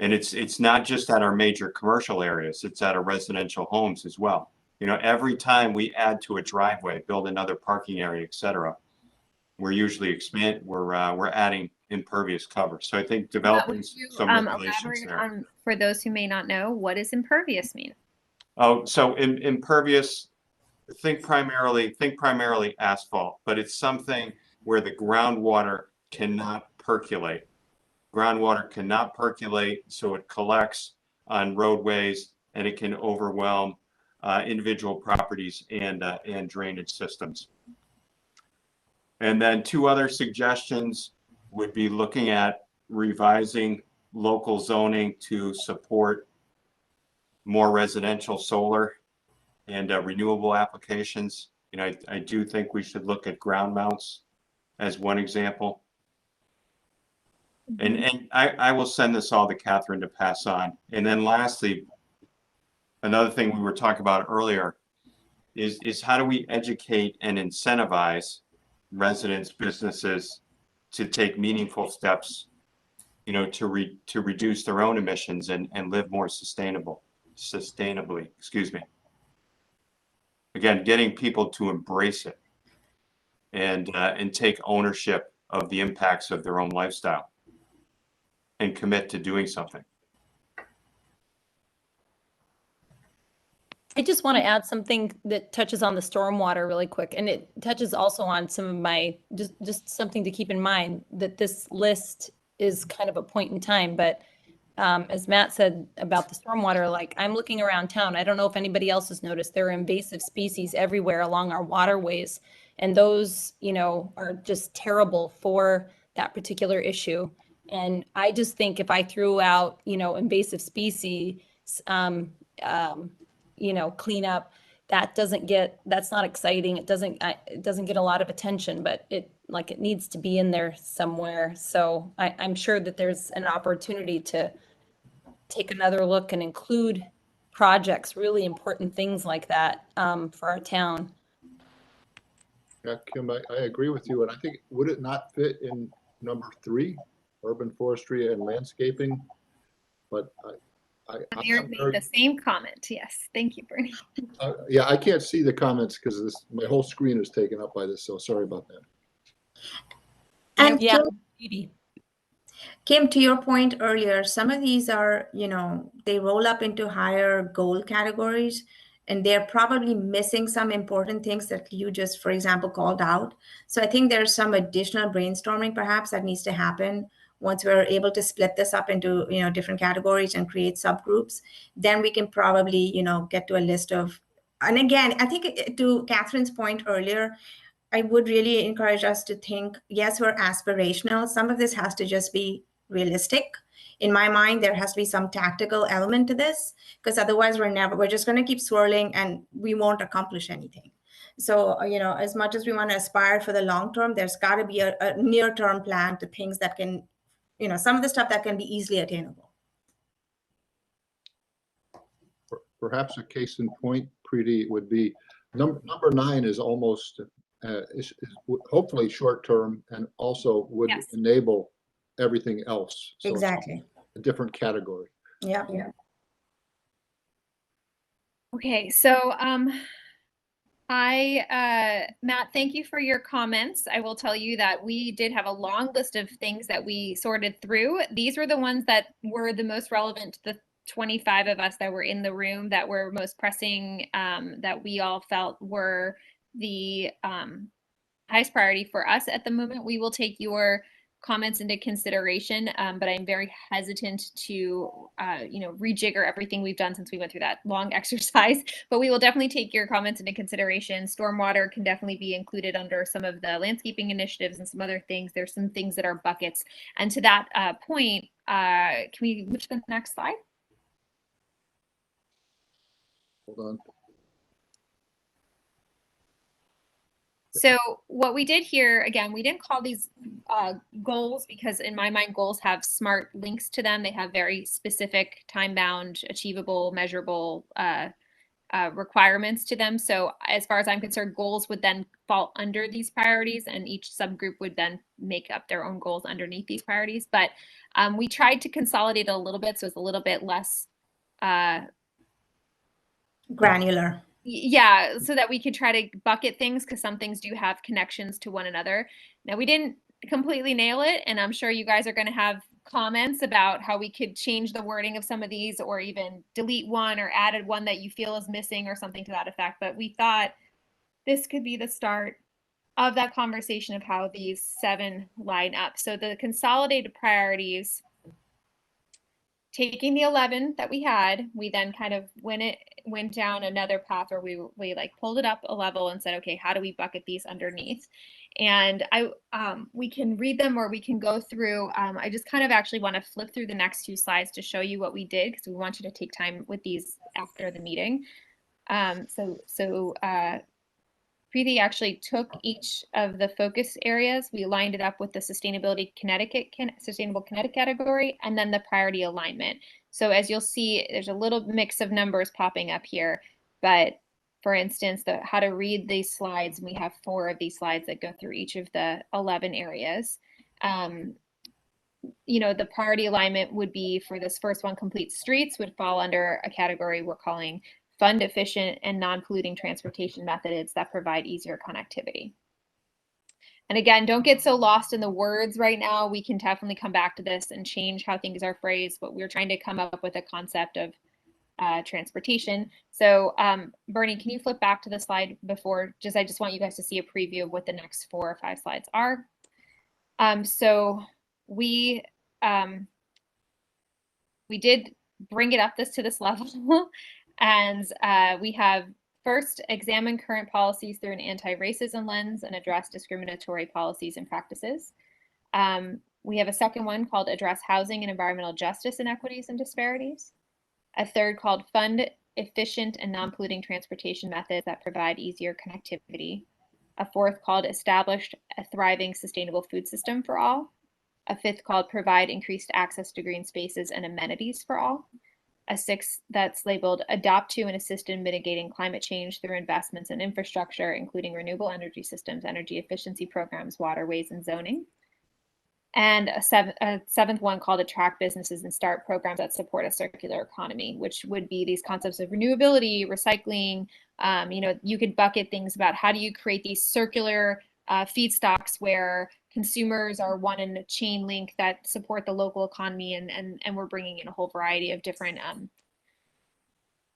And it's not just at our major commercial areas, it's at our residential homes as well. Every time we add to a driveway, build another parking area, et cetera, we're usually we're adding impervious cover. So I think developing some regulations elaborate there. on, for those who may not know, what does impervious mean? Oh, so impervious, think primarily asphalt, but it's something where the groundwater cannot percolate. Groundwater cannot percolate, so it collects on roadways and it can overwhelm individual properties and drainage systems. And then two other suggestions would be looking at revising local zoning to support more residential solar and renewable applications. I do think we should look at ground mounts as one example. And I will send this all to Catherine to pass on. And then lastly, another thing we were talking about earlier is how do we educate and incentivize residents, businesses to take meaningful steps, to reduce their own emissions and live more sustainably, excuse me. Again, getting people to embrace it and take ownership of the impacts of their own lifestyle and commit to doing something. I just want to add something that touches on the stormwater really quick, and it touches also on some of my, just something to keep in mind, that this list is kind of a point in time, but as Matt said about the stormwater, like I'm looking around town, I don't know if anybody else has noticed, there are invasive species everywhere along our waterways, and those, are just terrible for that particular issue. And I just think if I threw out, invasive species, cleanup, that's not exciting. It doesn't get a lot of attention, but it needs to be in there somewhere. So I'm sure that there's an opportunity to take another look and include projects, really important things like that, for our town. Yeah, Kim, I agree with you. And I think, would it not fit in number 3, urban forestry and landscaping? But Mayor made the same comment. Yes, thank you, Bernie. yeah, I can't see the comments because my whole screen is taken up by this, so sorry about that. And yeah, Kim, to your point earlier, some of these are, they roll up into higher goal categories, and they're probably missing some important things that you just, for example, called out. So I think there's some additional brainstorming perhaps that needs to happen once we're able to split this up into, different categories and create subgroups. Then we can probably, get to a list of, and again, I think to Catherine's point earlier, I would really encourage us to think, yes, we're aspirational. Some of this has to just be realistic. In my mind, there has to be some tactical element to this, because otherwise we're just going to keep swirling and we won't accomplish anything. So, as much as we want to aspire for the long term, there's got to be a near-term plan to things that can, some of the stuff that can be easily attainable. Perhaps a case in point, Preeti, would be number 9 is almost is hopefully short term and also would enable everything else. So exactly. a different category. Yeah. Okay, so Matt, thank you for your comments. I will tell you that we did have a long list of things that we sorted through. These were the ones that were the most relevant to the 25 of us that were in the room, that were most pressing, that we all felt were the highest priority for us at the moment. We will take your comments into consideration, but I'm very hesitant to, rejigger everything we've done since we went through that long exercise. But we will definitely take your comments into consideration. Stormwater can definitely be included under some of the landscaping initiatives and some other things. There's some things that are buckets. And to that point, can we move to the next slide? Hold on. So what we did here, again, we didn't call these goals because in my mind, goals have smart links to them. They have very specific, time-bound, achievable, measurable requirements to them. So as far as I'm concerned, goals would then fall under these priorities, and each subgroup would then make up their own goals underneath these priorities. But we tried to consolidate it a little bit, so it's a little bit less granular. Yeah, so that we could try to bucket things, because some things do have connections to one another. Now, we didn't completely nail it, and I'm sure you guys are going to have comments about how we could change the wording of some of these, or even delete one or added one that you feel is missing or something to that effect. But we thought this could be the start of that conversation of how these 7 line up. So the consolidated priorities, taking the 11 that we had, we then kind of went down another path where we like pulled it up a level and said, okay, how do we bucket these underneath? And we can read them, or we can go through. I just kind of actually want to flip through the next 2 slides to show you what we did, because we want you to take time with these after the meeting. Preeti actually took each of the focus areas. We aligned it up with the Sustainable Connecticut category, and then the priority alignment. So as you'll see, there's a little mix of numbers popping up here. But for instance, how to read these slides, we have 4 of these slides that go through each of the 11 areas. The priority alignment would be, for this first one, complete streets would fall under a category we're calling fund efficient and non-polluting transportation methods that provide easier connectivity. And again, don't get so lost in the words right now. We can definitely come back to this and change how things are phrased, but we're trying to come up with a concept of transportation. So Bernie, can you flip back to the slide before? I just want you guys to see a preview of what the next 4 or 5 slides are. So we did bring it up to this level. And we have first, examine current policies through an anti-racism lens and address discriminatory policies and practices. We have a second one called address housing and environmental justice inequities and disparities. A third called fund efficient and non-polluting transportation methods that provide easier connectivity. A fourth called establish a thriving sustainable food system for all. A fifth called provide increased access to green spaces and amenities for all. A 6th that's labeled adopt to and assist in mitigating climate change through investments in infrastructure, including renewable energy systems, energy efficiency programs, waterways, and zoning. And a 7th one called attract businesses and start programs that support a circular economy, which would be these concepts of renewability, recycling. You could bucket things about how do you create these circular feedstocks where consumers are one in a chain link that support the local economy, and we're bringing in a whole variety of different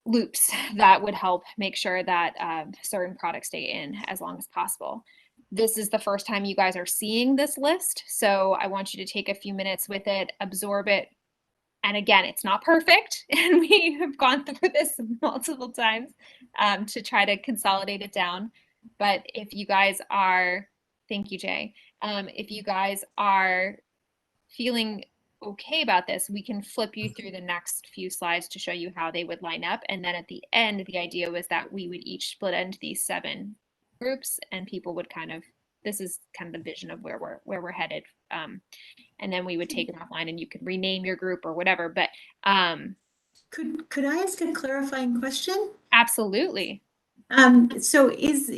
loops that would help make sure that certain products stay in as long as possible. This is the first time you guys are seeing this list, so I want you to take a few minutes with it, absorb it. And again, it's not perfect, and we have gone through this multiple times to try to consolidate it down. But if you guys are, thank you, Jay. If you guys are feeling okay about this, we can flip you through the next few slides to show you how they would line up. And then at the end, the idea was that we would each split into these 7 groups, and people would this is kind of the vision of where we're headed. And then we would take it offline, and you could rename your group or whatever. But could I ask a clarifying question? Absolutely. So is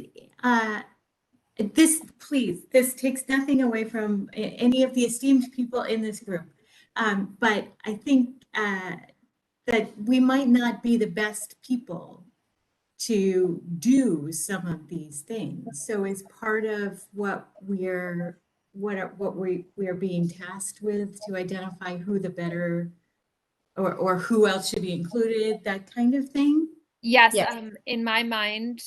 this, please, this takes nothing away from any of the esteemed people in this group. But I think that we might not be the best people to do some of these things. So as part of what we are being tasked with to identify who the better or who else should be included, that kind of thing. Yes, Yes. in my mind,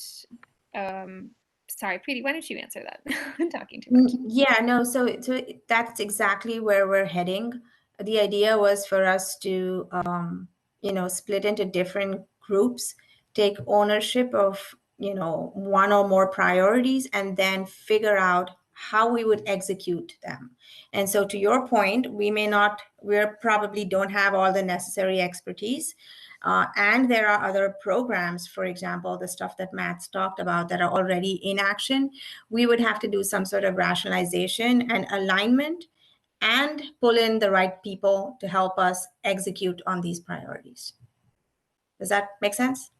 sorry, Preeti, why don't you answer that? I'm talking too much. Yeah, no, so that's exactly where we're heading. The idea was for us to split into different groups, take ownership of one or more priorities, and then figure out how we would execute them. And so to your point, we probably don't have all the necessary expertise. And there are other programs, for example, the stuff that Matt's talked about that are already in action. We would have to do some sort of rationalization and alignment and pull in the right people to help us execute on these priorities. Does that make sense?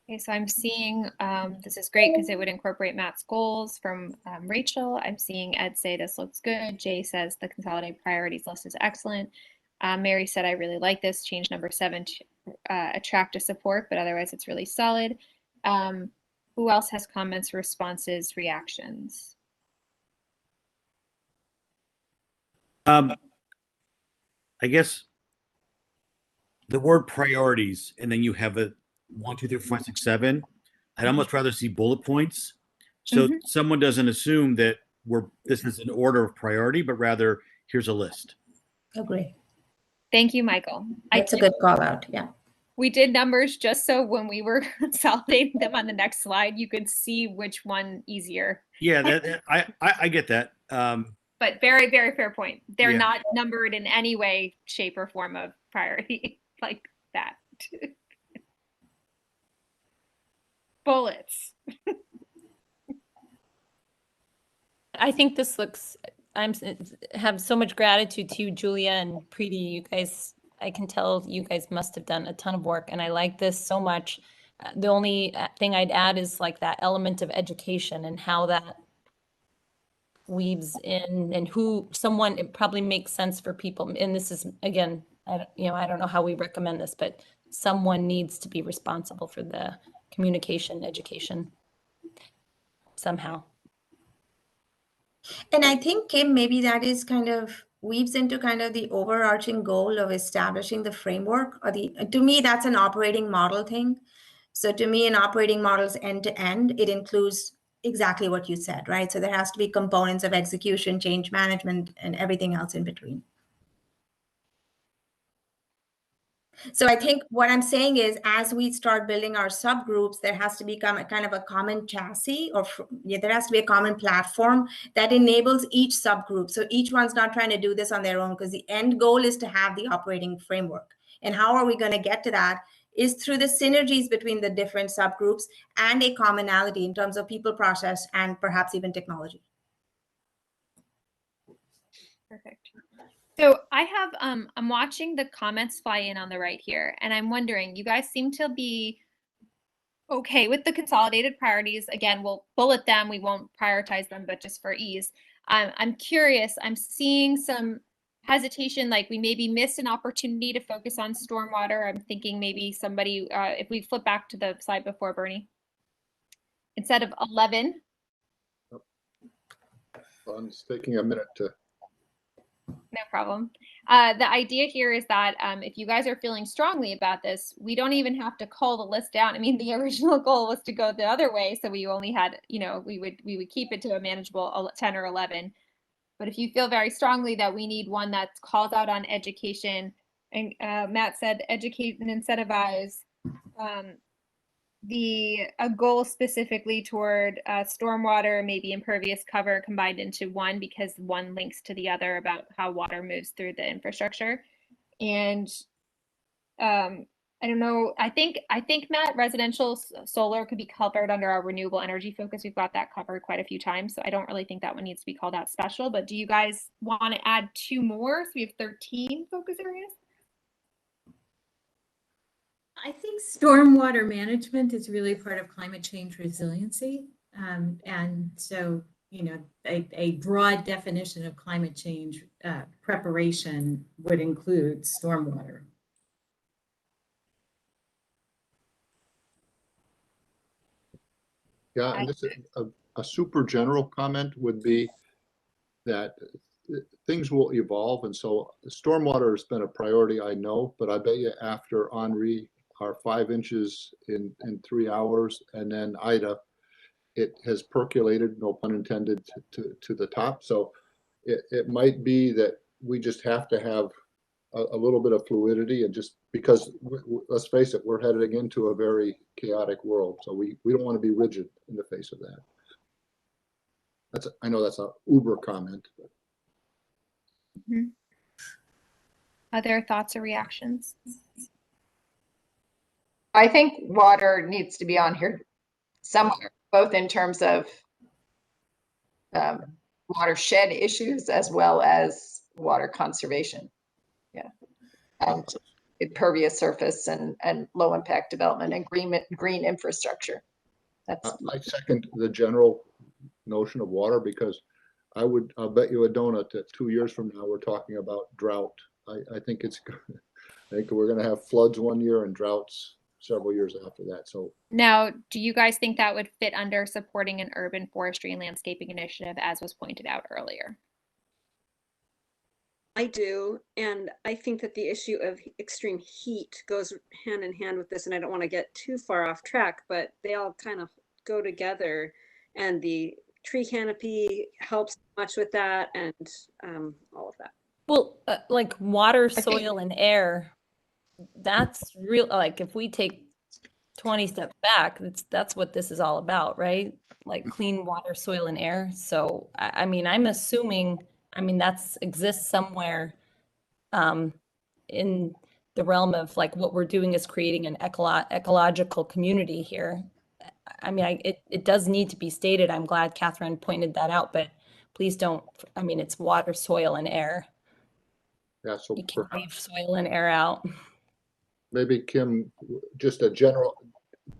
Okay, so I'm seeing, this is great because it would incorporate Matt's goals from Rachel. I'm seeing Ed say this looks good. Jay says the consolidated priorities list is excellent. Mary said, I really like this. Change number 7 to attract to support, but otherwise it's really solid. Who else has comments, responses, reactions? I guess the word priorities, and then you have a 1, 2, 3, 4, 5, 6, 7. I'd almost rather see bullet points, so someone doesn't assume that this is an order of priority, but rather here's a list. Agree. Thank you, Michael. That's a good call out. Yeah. We did numbers just so when we were consolidating them on the next slide, you could see which one easier. Yeah, I get that. But very, very fair point. They're Yeah. not numbered in any way, shape, or form of priority like that. Bullets. I think this looks, have so much gratitude to you, Julia and Preeti. You guys, I can tell you guys must have done a ton of work, and I like this so much. The only thing I'd add is like that element of education and how that weaves in, and it probably makes sense for people. And this is, again, I don't know how we recommend this, but someone needs to be responsible for the communication, education somehow. And I think, Kim, maybe that is kind of weaves into kind of the overarching goal of establishing the framework, or to me, that's an operating model thing. So to me, an operating model is end to end. It includes exactly what you said, right? So there has to be components of execution, change management, and everything else in between. So I think what I'm saying is, as we start building our subgroups, there has to become a kind of a common chassis, or there has to be a common platform that enables each subgroup. So each one's not trying to do this on their own, because the end goal is to have the operating framework. And how are we going to get to that is through the synergies between the different subgroups and a commonality in terms of people, process, and perhaps even technology. Perfect. So I have, I'm watching the comments fly in on the right here, and I'm wondering, you guys seem to be okay with the consolidated priorities. Again, we'll bullet them. We won't prioritize them, but just for ease. I'm curious, I'm seeing some hesitation, like we maybe missed an opportunity to focus on stormwater. I'm thinking maybe somebody, if we flip back to the slide before, Bernie, instead of 11. It's taking a minute to. No problem. The idea here is that if you guys are feeling strongly about this, we don't even have to cull the list down. I mean, the original goal was to go the other way, so we only had, we would keep it to a manageable 10 or 11. But if you feel very strongly that we need one that calls out on education, and Matt said educate and incentivize, a goal specifically toward stormwater, maybe impervious cover combined into one, because one links to the other about how water moves through the infrastructure. And I don't know, I think Matt, residential solar could be covered under our renewable energy focus. We've got that covered quite a few times, so I don't really think that one needs to be called out special. But do you guys want to add 2 more? So we have 13 focus areas. I think stormwater management is really part of climate change resiliency. And so, a broad definition of climate change preparation would include stormwater. Yeah, and this is a super general comment would be that things will evolve. And so stormwater has been a priority, I know, but I bet you after Henri, our 5 inches in 3 hours, and then Ida, it has percolated, no pun intended, to the top. So it might be that we just have to have a little bit of fluidity, and just because let's face it, we're heading into a very chaotic world. So we don't want to be rigid in the face of that. I know that's a uber comment. But. Mm-hmm. Other thoughts or reactions? I think water needs to be on here somewhere, both in terms of watershed issues as well as water conservation. Yeah. Impervious surface and low impact development and green infrastructure. That's I second the general notion of water, because I'll bet you a donut that 2 years from now we're talking about drought. I think we're going to have floods one year and droughts several years after that. So now, do you guys think that would fit under supporting an urban forestry and landscaping initiative, as was pointed out earlier? I do, and I think that the issue of extreme heat goes hand in hand with this, and I don't want to get too far off track, but they all kind of go together, and the tree canopy helps much with that, and all of that. Well, like water, soil, and air, that's real. Like if we take 20 steps back, that's what this is all about, right? Like clean water, soil, and air. So I mean, I'm assuming, that's exists somewhere in the realm of like what we're doing is creating an ecological community here. I mean, it does need to be stated. I'm glad Catherine pointed that out, but please don't. It's water, soil, and air. Yeah, so you can't leave soil and air out. Maybe Kim, just a general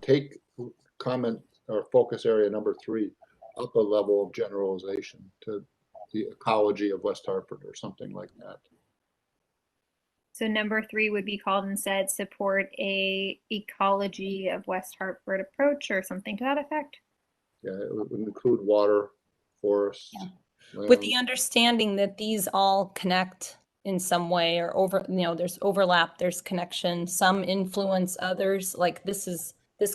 take comment or focus area number 3 up a level of generalization to the ecology of West Hartford or something like that. So number 3 would be called instead support a ecology of West Hartford approach, or something to that effect. Yeah, it would include water, forests, yeah. land. With the understanding that these all connect in some way, or there's overlap, there's connection, some influence others. Like this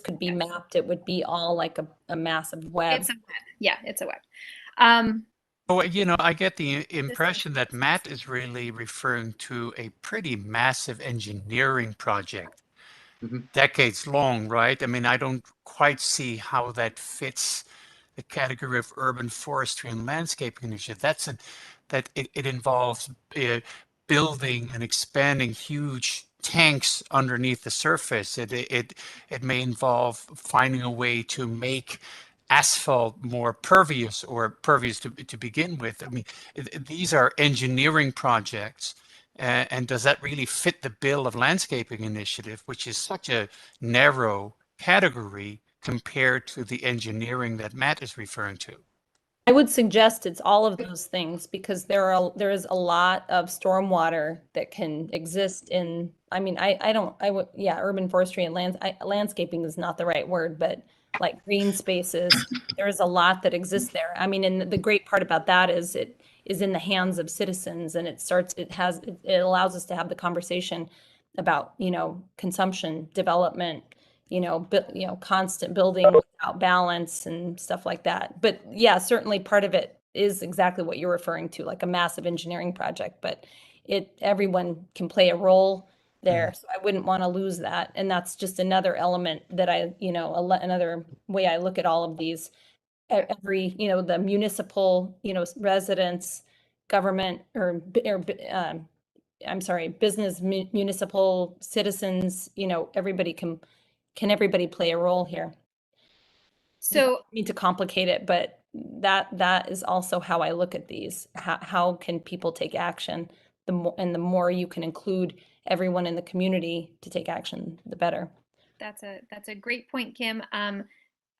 could be mapped. It would be all like a massive web. It's a web. Yeah, it's a web. I get the impression that Matt is really referring to a pretty massive engineering project, decades long, right? I don't quite see how that fits the category of urban forestry and landscaping initiative. It involves building and expanding huge tanks underneath the surface. It may involve finding a way to make asphalt more pervious, or pervious to begin with. These are engineering projects. And does that really fit the bill of landscaping initiative, which is such a narrow category compared to the engineering that Matt is referring to? I would suggest it's all of those things, because there is a lot of stormwater that can exist in, urban forestry and landscaping is not the right word, but like green spaces, there is a lot that exists there. And the great part about that is it is in the hands of citizens, and it allows us to have the conversation about, consumption, development, constant building without balance and stuff like that. But yeah, certainly part of it is exactly what you're referring to, like a massive engineering project, but everyone can play a role there. So I wouldn't want to lose that. And that's just another element that another way I look at all of these. Every, the municipal, residents, government, business, municipal citizens, everybody can everybody play a role here? So I don't mean to complicate it, but that is also how I look at these. How can people take action? The more you can include everyone in the community to take action, the better. That's a great point, Kim.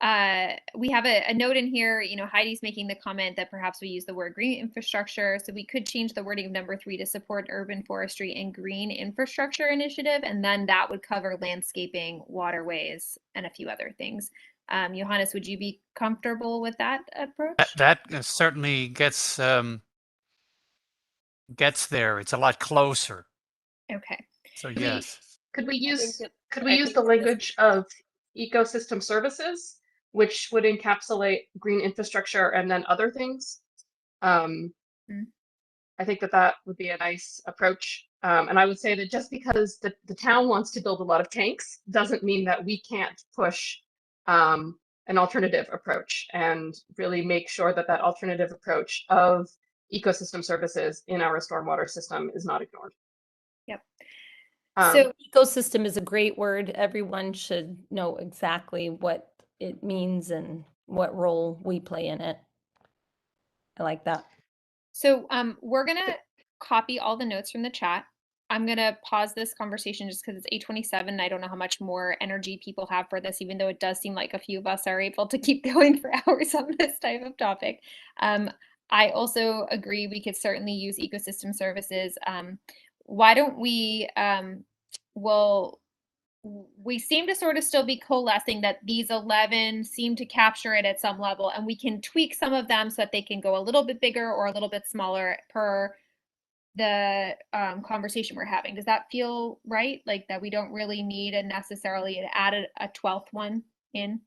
we have a note in here, Heidi's making the comment that perhaps we use the word green infrastructure. So we could change the wording of number 3 to support urban forestry and green infrastructure initiative. And then that would cover landscaping, waterways, and a few other things. Johannes, would you be comfortable with that approach? That certainly gets there. It's a lot closer. Okay. So yes. Could we use the language of ecosystem services, which would encapsulate green infrastructure and then other things? I think that would be a nice approach. And I would say that just because the town wants to build a lot of tanks doesn't mean that we can't push an alternative approach and really make sure that that alternative approach of ecosystem services in our stormwater system is not ignored. Yep. So ecosystem is a great word. Everyone should know exactly what it means and what role we play in it. I like that. So we're going to copy all the notes from the chat. I'm going to pause this conversation just because it's 8:27. I don't know how much more energy people have for this, even though it does seem like a few of us are able to keep going for hours on this type of topic. I also agree we could certainly use ecosystem services. Why don't we, we seem to sort of still be coalescing that these 11 seem to capture it at some level, and we can tweak some of them so that they can go a little bit bigger or a little bit smaller per the conversation we're having. Does that feel right? Like that we don't really need necessarily add a 12th one in?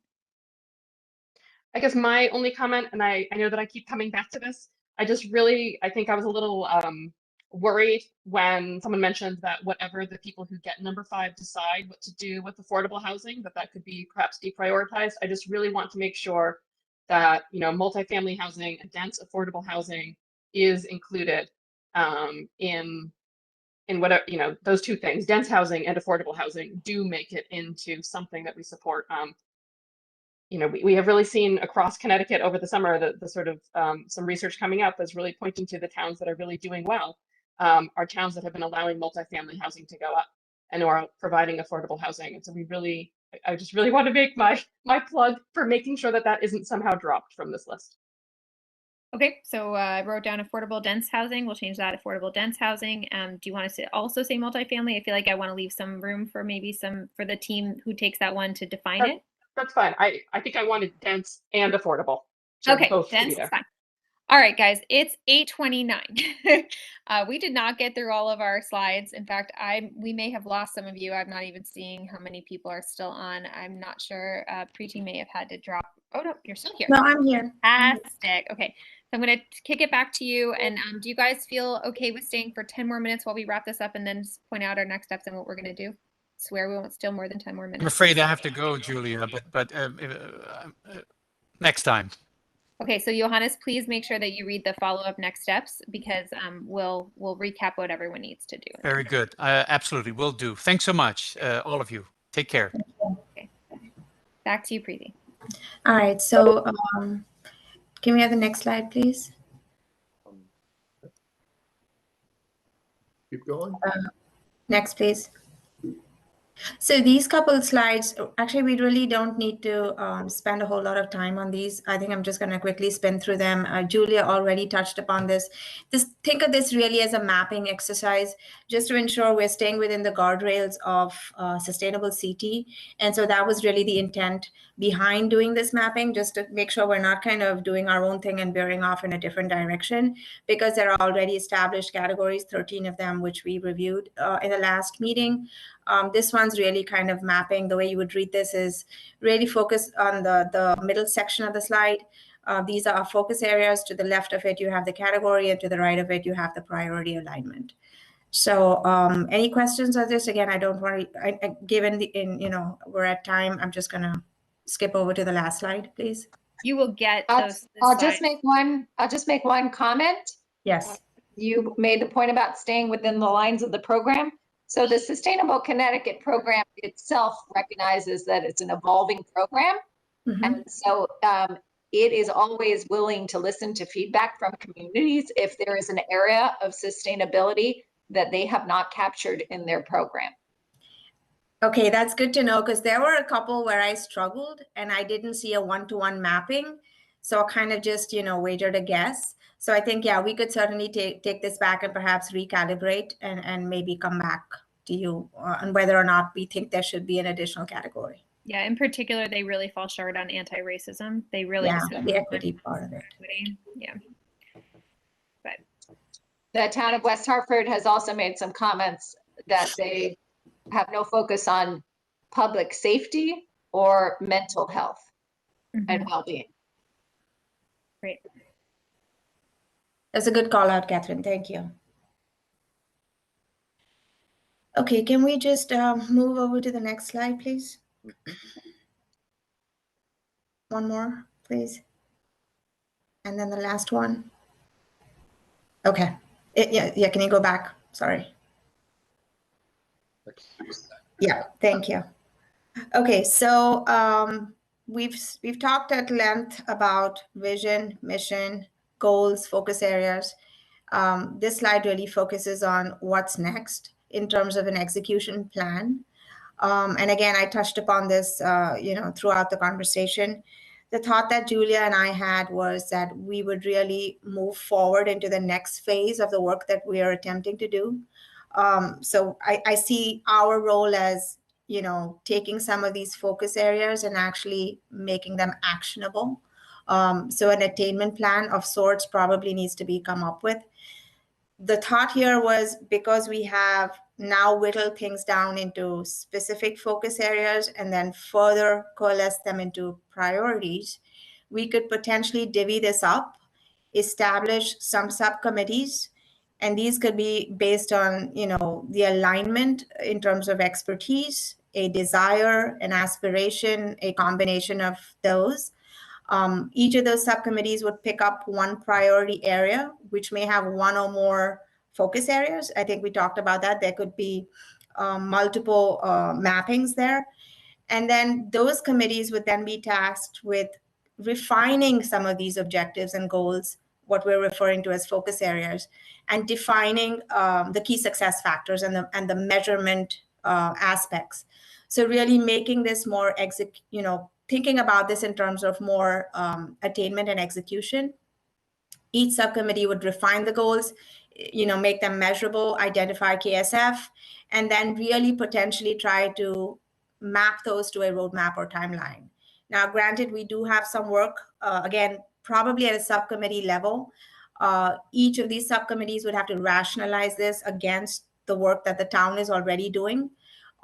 I guess my only comment, and I know that I keep coming back to this, I think I was a little worried when someone mentioned that whatever the people who get number 5 decide what to do with affordable housing, that could be perhaps deprioritized. I just really want to make sure that, multifamily housing and dense affordable housing is included in whatever, those two things, dense housing and affordable housing, do make it into something that we support. We have really seen across Connecticut over the summer the sort of some research coming up that's really pointing to the towns that are really doing well are towns that have been allowing multifamily housing to go up and who are providing affordable housing. And so I just really want to make my plug for making sure that isn't somehow dropped from this list. Okay, so I wrote down affordable dense housing. We'll change that affordable dense housing. Do you want to also say multifamily? I feel like I want to leave some room for maybe for the team who takes that one to define it. That's fine. I think I wanted dense and affordable. So okay, both dense is fine. All right, guys, it's 8:29. We did not get through all of our slides. In fact, we may have lost some of you. I'm not even seeing how many people are still on. I'm not sure. Preeti may have had to drop. Oh, no, you're still here. No, I'm here. Fantastic. Okay, so I'm going to kick it back to you. And do you guys feel okay with staying for 10 more minutes while we wrap this up and then point out our next steps and what we're going to do? Swear we won't steal more than 10 more minutes. I'm afraid I have to go, Julia, but next time. Okay, so Johannes, please make sure that you read the follow-up next steps because we'll recap what everyone needs to do. Very good. Absolutely, will do. Thanks so much, all of you. Take care. Okay. Back to you, Preeti. All right, so can we have the next slide, please? Keep going. Next, please. So these couple of slides, actually, we really don't need to spend a whole lot of time on these. I think I'm just going to quickly spin through them. Julia already touched upon this. Think of this really as a mapping exercise, just to ensure we're staying within the guardrails of sustainable CT. And so that was really the intent behind doing this mapping, just to make sure we're not kind of doing our own thing and veering off in a different direction, because there are already established categories, 13 of them, which we reviewed in the last meeting. This one's really kind of mapping. The way you would read this is really focus on the middle section of the slide. These are our focus areas. To the left of it, you have the category, and to the right of it, you have the priority alignment. So any questions on this? Again, I don't worry. Given we're at time, I'm just going to skip over to the last slide, please. You will get those. I'll just make one comment. Yes. You made the point about staying within the lines of the program. So the Sustainable Connecticut program itself recognizes that it's an evolving program. Mm-hmm. And so it is always willing to listen to feedback from communities if there is an area of sustainability that they have not captured in their program. Okay, that's good to know because there were a couple where I struggled and I didn't see a one-to-one mapping. So I kind of just, wagered a guess. So I think, yeah, we could certainly take this back and perhaps recalibrate and maybe come back to you on whether or not we think there should be an additional category. Yeah, in particular, they really fall short on anti-racism. They really Yeah, just the equity part of it. equity. Yeah. But The town of West Hartford has also made some comments that they have no focus on public safety or mental health and well-being. Great. That's a good call out, Catherine. Thank you. Okay, can we just move over to the next slide, please? One more, please. And then the last one. Okay. Yeah, can you go back? Sorry. Yeah, thank you. Okay, so we've talked at length about vision, mission, goals, focus areas. This slide really focuses on what's next in terms of an execution plan. And again, I touched upon this, throughout the conversation. The thought that Julia and I had was that we would really move forward into the next phase of the work that we are attempting to do. So I see our role as, taking some of these focus areas and actually making them actionable. So an attainment plan of sorts probably needs to be come up with. The thought here was because we have now whittled things down into specific focus areas and then further coalesce them into priorities, we could potentially divvy this up, establish some subcommittees, and these could be based on, the alignment in terms of expertise, a desire, an aspiration, a combination of those. Each of those subcommittees would pick up one priority area, which may have one or more focus areas. I think we talked about that. There could be multiple mappings there. And then those committees would then be tasked with refining some of these objectives and goals, what we're referring to as focus areas, and defining the key success factors and the measurement aspects. So really making this more thinking about this in terms of more attainment and execution. Each subcommittee would refine the goals, make them measurable, identify KSF, and then really potentially try to map those to a roadmap or timeline. Now, granted, we do have some work, again, probably at a subcommittee level. Each of these subcommittees would have to rationalize this against the work that the town is already doing.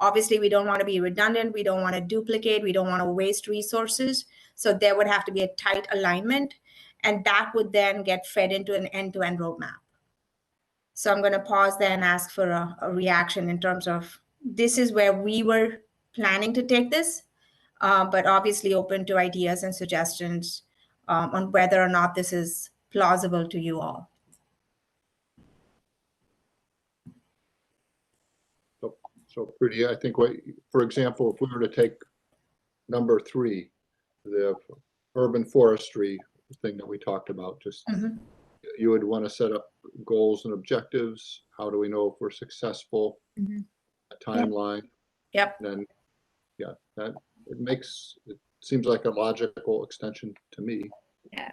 Obviously, we don't want to be redundant. We don't want to duplicate. We don't want to waste resources. So there would have to be a tight alignment, and that would then get fed into an end-to-end roadmap. So I'm going to pause there and ask for a reaction in terms of this is where we were planning to take this, but obviously open to ideas and suggestions on whether or not this is plausible to you all. So pretty, I think, for example, if we were to take number 3, the urban forestry thing that we talked about, just you would want to set up goals and objectives. How do we know if we're successful? A timeline. Yep. And then, that it seems like a logical extension to me. Yeah.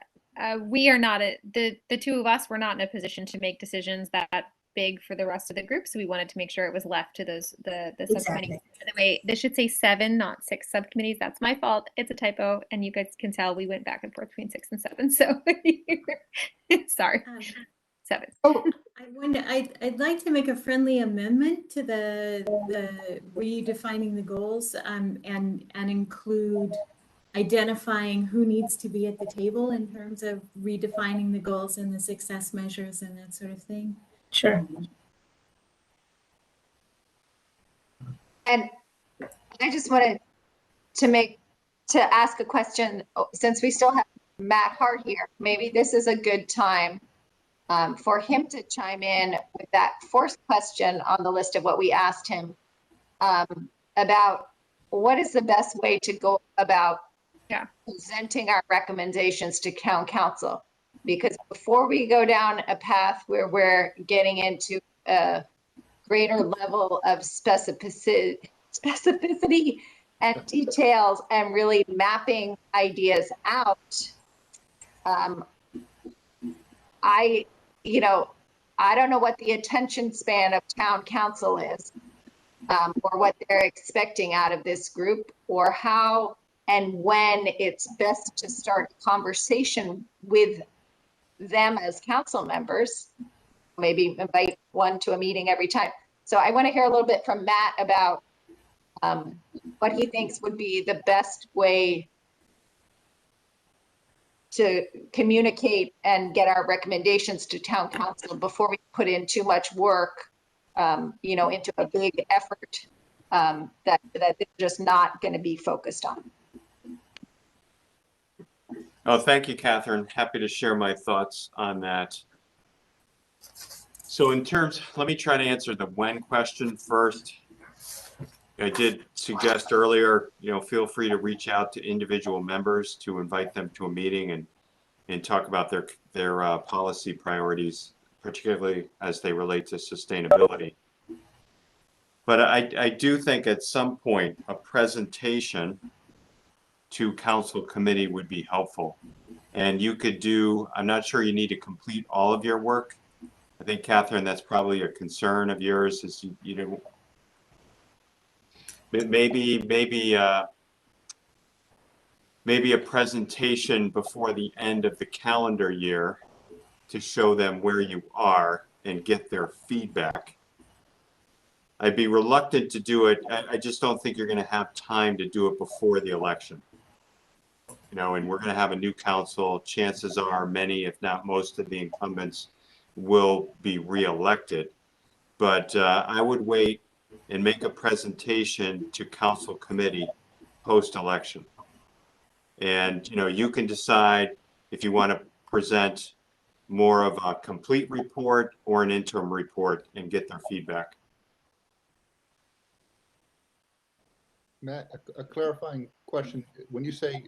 We are not the two of us were not in a position to make decisions that big for the rest of the group, so we wanted to make sure it was left to the subcommittees. By the way, this should say 7, not 6 subcommittees. That's my fault. It's a typo, and you guys can tell we went back and forth between 6 and 7. So sorry, 7. Oh, I'd like to make a friendly amendment to the redefining the goals and include identifying who needs to be at the table in terms of redefining the goals and the success measures and that sort of thing. Sure. And I just wanted to ask a question, since we still have Matt Hart here. Maybe this is a good time for him to chime in with that 4th question on the list of what we asked him about what is the best way to go about presenting our recommendations to town council. Because before we go down a path where we're getting into a greater level of specificity specificity and details and really mapping ideas out. I don't know what the attention span of town council is, or what they're expecting out of this group, or how and when it's best to start a conversation with them as council members. Maybe invite one to a meeting every time. So I want to hear a little bit from Matt about what he thinks would be the best way to communicate and get our recommendations to town council before we put in too much work, into a big effort that they're just not going to be focused on. Oh, thank you, Catherine. Happy to share my thoughts on that. So in terms, let me try to answer the when question first. I did suggest earlier, feel free to reach out to individual members to invite them to a meeting and talk about their policy priorities, particularly as they relate to sustainability. But I do think at some point a presentation to council committee would be helpful. And you could do, I'm not sure you need to complete all of your work. I think, Catherine, that's probably a concern of yours, is maybe a presentation before the end of the calendar year to show them where you are and get their feedback. I'd be reluctant to do it. I just don't think you're going to have time to do it before the election. And we're going to have a new council. Chances are many, if not most, of the incumbents will be re-elected. But I would wait and make a presentation to council committee post-election. And you can decide if you want to present more of a complete report or an interim report and get their feedback. Matt, a clarifying question. When you say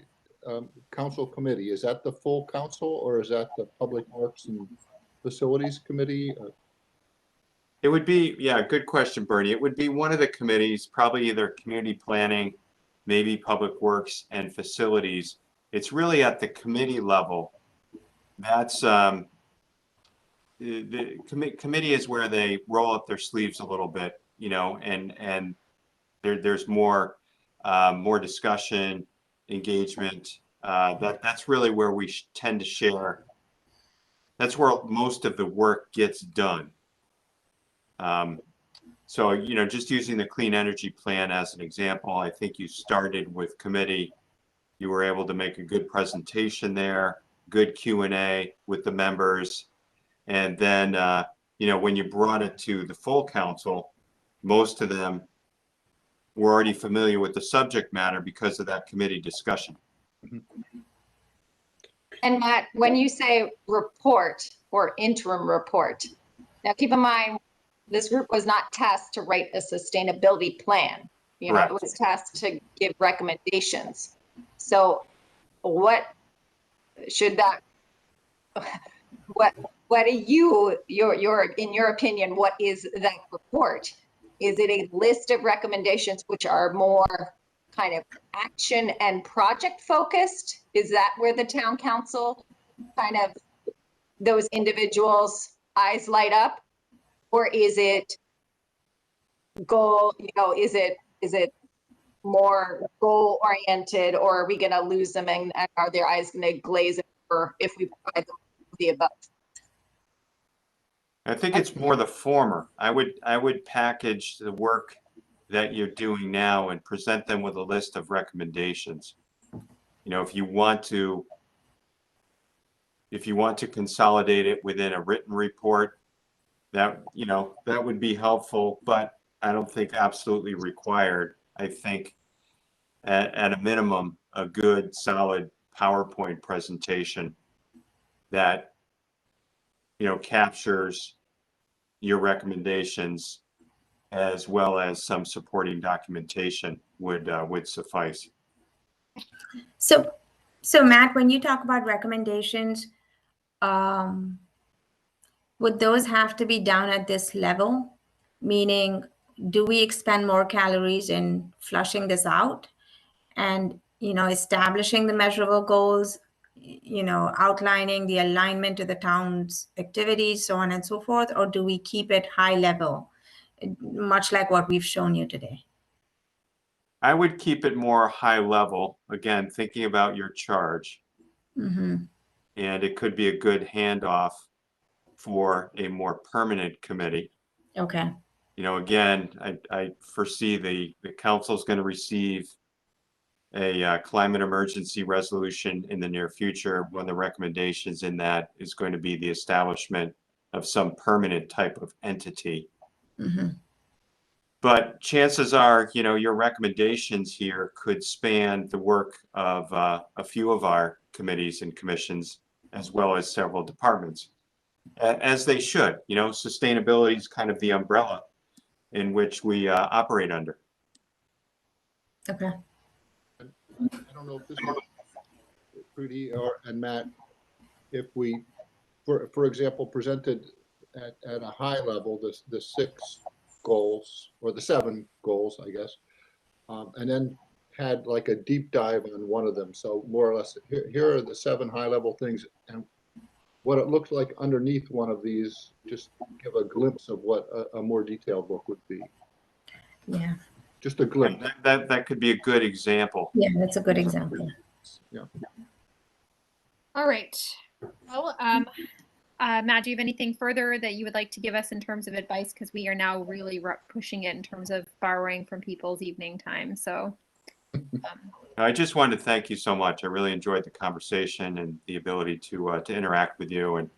council committee, is that the full council or is that the Public Works and Facilities Committee? It would be, yeah, good question, Bernie. It would be one of the committees, probably either community planning, maybe Public Works and Facilities. It's really at the committee level. That's the committee is where they roll up their sleeves a little bit, and there's more discussion, engagement. That's really where we tend to share. That's where most of the work gets done. So, just using the clean energy plan as an example, I think you started with committee. You were able to make a good presentation there, good Q&A with the members. And then, when you brought it to the full council, most of them were already familiar with the subject matter because of that committee discussion. And Matt, when you say report or interim report, now keep in mind, this group was not tasked to write a sustainability plan. It was tasked to give recommendations. So what should that, what are in your opinion, what is that report? Is it a list of recommendations which are more kind of action and project focused? Is that where the town council kind of, those individuals' eyes light up? Or is it goal, is it more goal oriented, or are we going to lose them and are their eyes going to glaze over if we provide them the above? I think it's more the former. I would package the work that you're doing now and present them with a list of recommendations. If you want to consolidate it within a written report, that would be helpful, but I don't think absolutely required. I think at a minimum, a good solid PowerPoint presentation that captures your recommendations as well as some supporting documentation would suffice. So Matt, when you talk about recommendations, would those have to be down at this level? Meaning, do we expend more calories in flushing this out and, establishing the measurable goals, outlining the alignment to the town's activities, so on and so forth? Or do we keep it high level, much like what we've shown you today? I would keep it more high level, again, thinking about your charge. Mm-hmm. And it could be a good handoff for a more permanent committee. Okay. Again, I foresee the council is going to receive a climate emergency resolution in the near future. One of the recommendations in that is going to be the establishment of some permanent type of entity. Mm-hmm. But chances are, your recommendations here could span the work of a few of our committees and commissions, as well as several departments, as they should. Sustainability is kind of the umbrella in which we operate under. Okay. I don't know if this is Preeti and Matt, if we, for example, presented at a high level the 6 goals, or the 7 goals, I guess, and then had like a deep dive on one of them. So more or less, here are the 7 high level things, and what it looks like underneath one of these, just give a glimpse of what a more detailed look would be. Yeah. Just a glimpse. That could be a good example. Yeah, that's a good example. Yeah. All right. Well, Matt, do you have anything further that you would like to give us in terms of advice? Because we are now really pushing it in terms of borrowing from people's evening time. So I just wanted to thank you so much. I really enjoyed the conversation and the ability to interact with you, and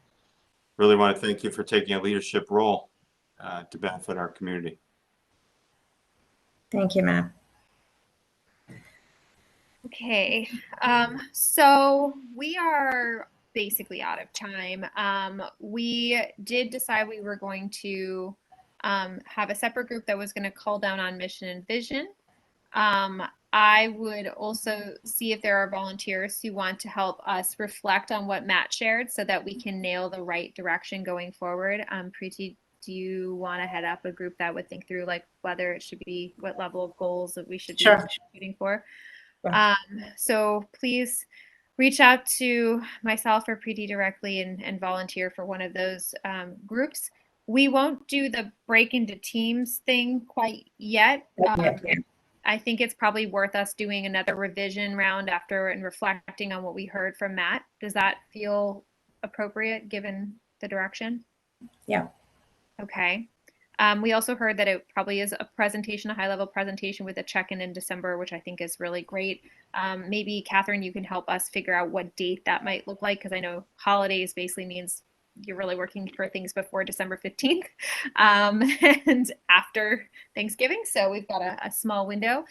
really want to thank you for taking a leadership role to benefit our community. Thank you, Matt. okay, so we are basically out of time. We did decide we were going to have a separate group that was going to call down on mission and vision. I would also see if there are volunteers who want to help us reflect on what Matt shared so that we can nail the right direction going forward. Preeti, do you want to head up a group that would think through like whether it should be, what level of goals that we should be shooting for? So please reach out to myself or Preeti directly and volunteer for one of those groups. We won't do the break into teams thing quite yet. I think it's probably worth us doing another revision round after and reflecting on what we heard from Matt. Does that feel appropriate given the direction? Yeah. Okay. We also heard that it probably is a presentation, a high-level presentation with a check-in in December, which I think is really great. Maybe, Catherine, you can help us figure out what date that might look like, because I know holidays basically means you're really working for things before December 15th and after Thanksgiving. So we've got a small window.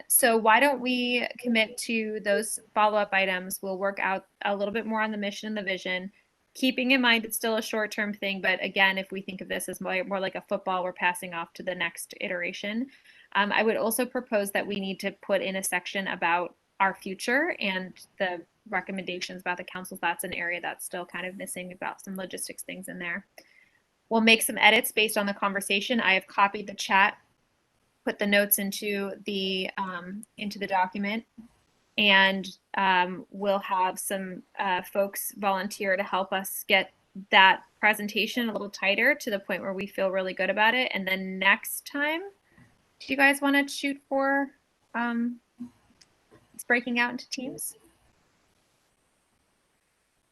So why don't we commit to those follow-up items? We'll work out a little bit more on the mission and the vision, keeping in mind it's still a short-term thing. But again, if we think of this as more like a football, we're passing off to the next iteration. I would also propose that we need to put in a section about our future and the recommendations about the councils. That's an area that's still kind of missing. We've got some logistics things in there. We'll make some edits based on the conversation. I have copied the chat, put the notes into the document, and we'll have some folks volunteer to help us get that presentation a little tighter to the point where we feel really good about it. And then next time, do you guys want to shoot for it's breaking out into teams?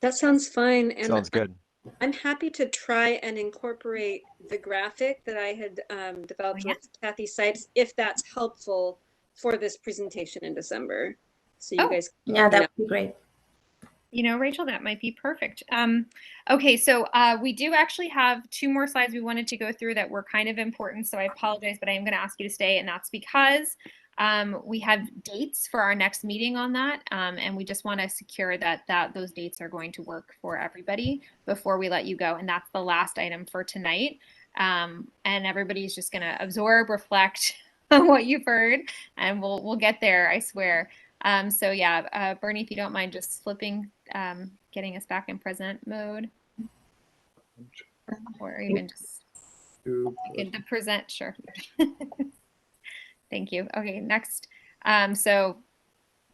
That sounds fine. And sounds good. I'm happy to try and incorporate the graphic that I had developed with Kathy Sipes, if that's helpful for this presentation in December. So you guys can that would be great. You know, Rachel, that might be perfect. Okay, so we do actually have 2 more slides we wanted to go through that were kind of important. So I apologize, but I am going to ask you to stay, and that's because we have dates for our next meeting on that, and we just want to secure that those dates are going to work for everybody before we let you go. And that's the last item for tonight. And everybody's just going to absorb, reflect on what you've heard, and we'll get there, I swear. So yeah, Bernie, if you don't mind just flipping, getting us back in present mode, or even just The present, sure. Thank you. Okay, next. So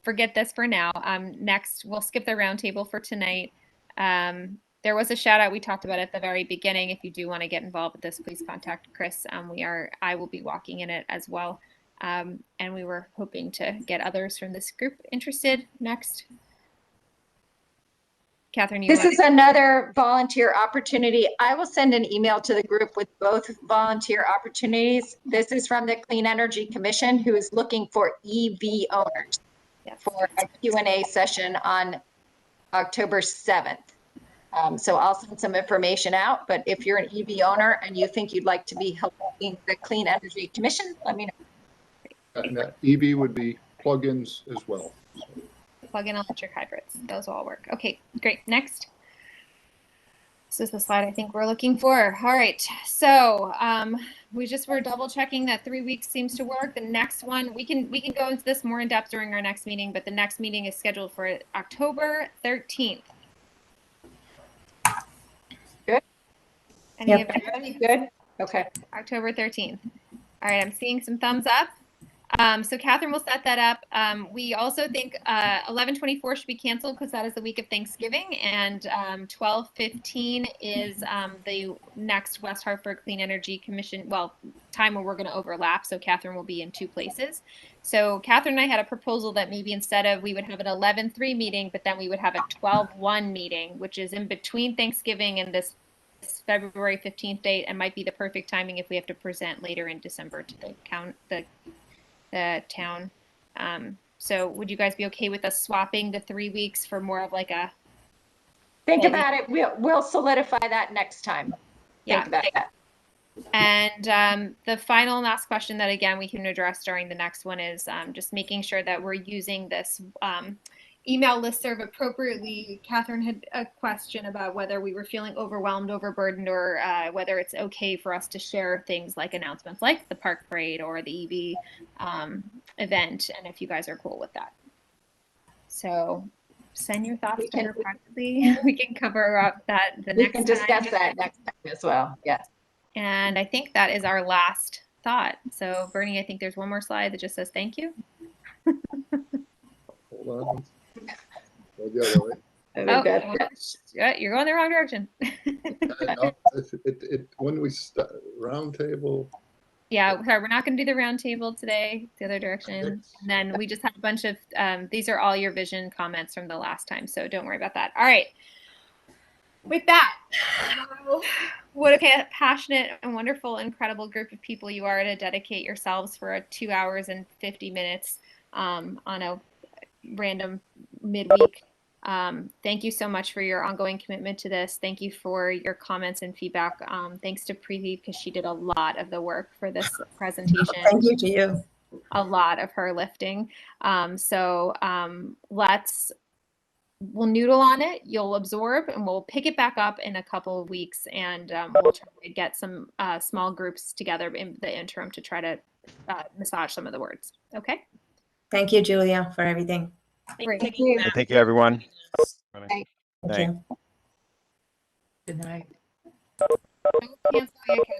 forget this for now. Next, we'll skip the roundtable for tonight. There was a shout out we talked about at the very beginning. If you do want to get involved with this, please contact Chris. I will be walking in it as well. And we were hoping to get others from this group interested. Next. Catherine, This is another volunteer opportunity. I will send an email to the group with both volunteer opportunities. This is from the Clean Energy Commission, who is looking for EV owners for a Q&A session on October 7th. So I'll send some information out, but if you're an EV owner and you think you'd like to be helping the Clean Energy Commission, let me know. And that EV would be plugins as well. Plug-in electric hybrids. Those will all work. Okay, great. Next. This is the slide I think we're looking for. All right. So we just were double checking that 3 weeks seems to work. The next one, we can go into this more in depth during our next meeting, but the next meeting is scheduled for October 13th. Good. Any good? Okay. October 13th. All right. I'm seeing some thumbs up. So Catherine will set that up. We also think 11/24 should be canceled because that is the week of Thanksgiving, and 12/15 is the next West Hartford Clean Energy Commission, time where we're going to overlap. So Catherine will be in two places. So Catherine and I had a proposal that maybe instead of we would have an 11/3 meeting, but then we would have a 12/1 meeting, which is in between Thanksgiving and this February 15th date, and might be the perfect timing if we have to present later in December to the town. So would you guys be okay with us swapping the 3 weeks for more of like a think about it? We'll solidify that next time. Think about that. And the final and last question that again we can address during the next one is just making sure that we're using this email listserv appropriately. Catherine had a question about whether we were feeling overwhelmed, overburdened, or whether it's okay for us to share things like announcements like the park parade or the EV event, and if you guys are cool with that. So send your thoughts to her privately. We can cover up that the next time. We can discuss that next time as well. Yes. And I think that is our last thought. So Bernie, I think there's one more slide that just says thank you. Hold on. Go the other way. You're going the wrong direction. No, when we start roundtable. Yeah, sorry, we're not going to do the roundtable today. The other direction. And then we just have a bunch of these are all your vision comments from the last time, so don't worry about that. All right. With that, what a passionate and wonderful, incredible group of people you are to dedicate yourselves for 2 hours and 50 minutes on a random midweek. Thank you so much for your ongoing commitment to this. Thank you for your comments and feedback. Thanks to Preeti because she did a lot of the work for this presentation. Thank you to you. A lot of her lifting. We'll noodle on it. You'll absorb, and we'll pick it back up in a couple of weeks, and we'll try to get some small groups together in the interim to try to massage some of the words. Okay. Thank you, Julia, for everything. Great. Thank you. Thank you, everyone. Thank Thanks. you. Good night. Don't cancel yet,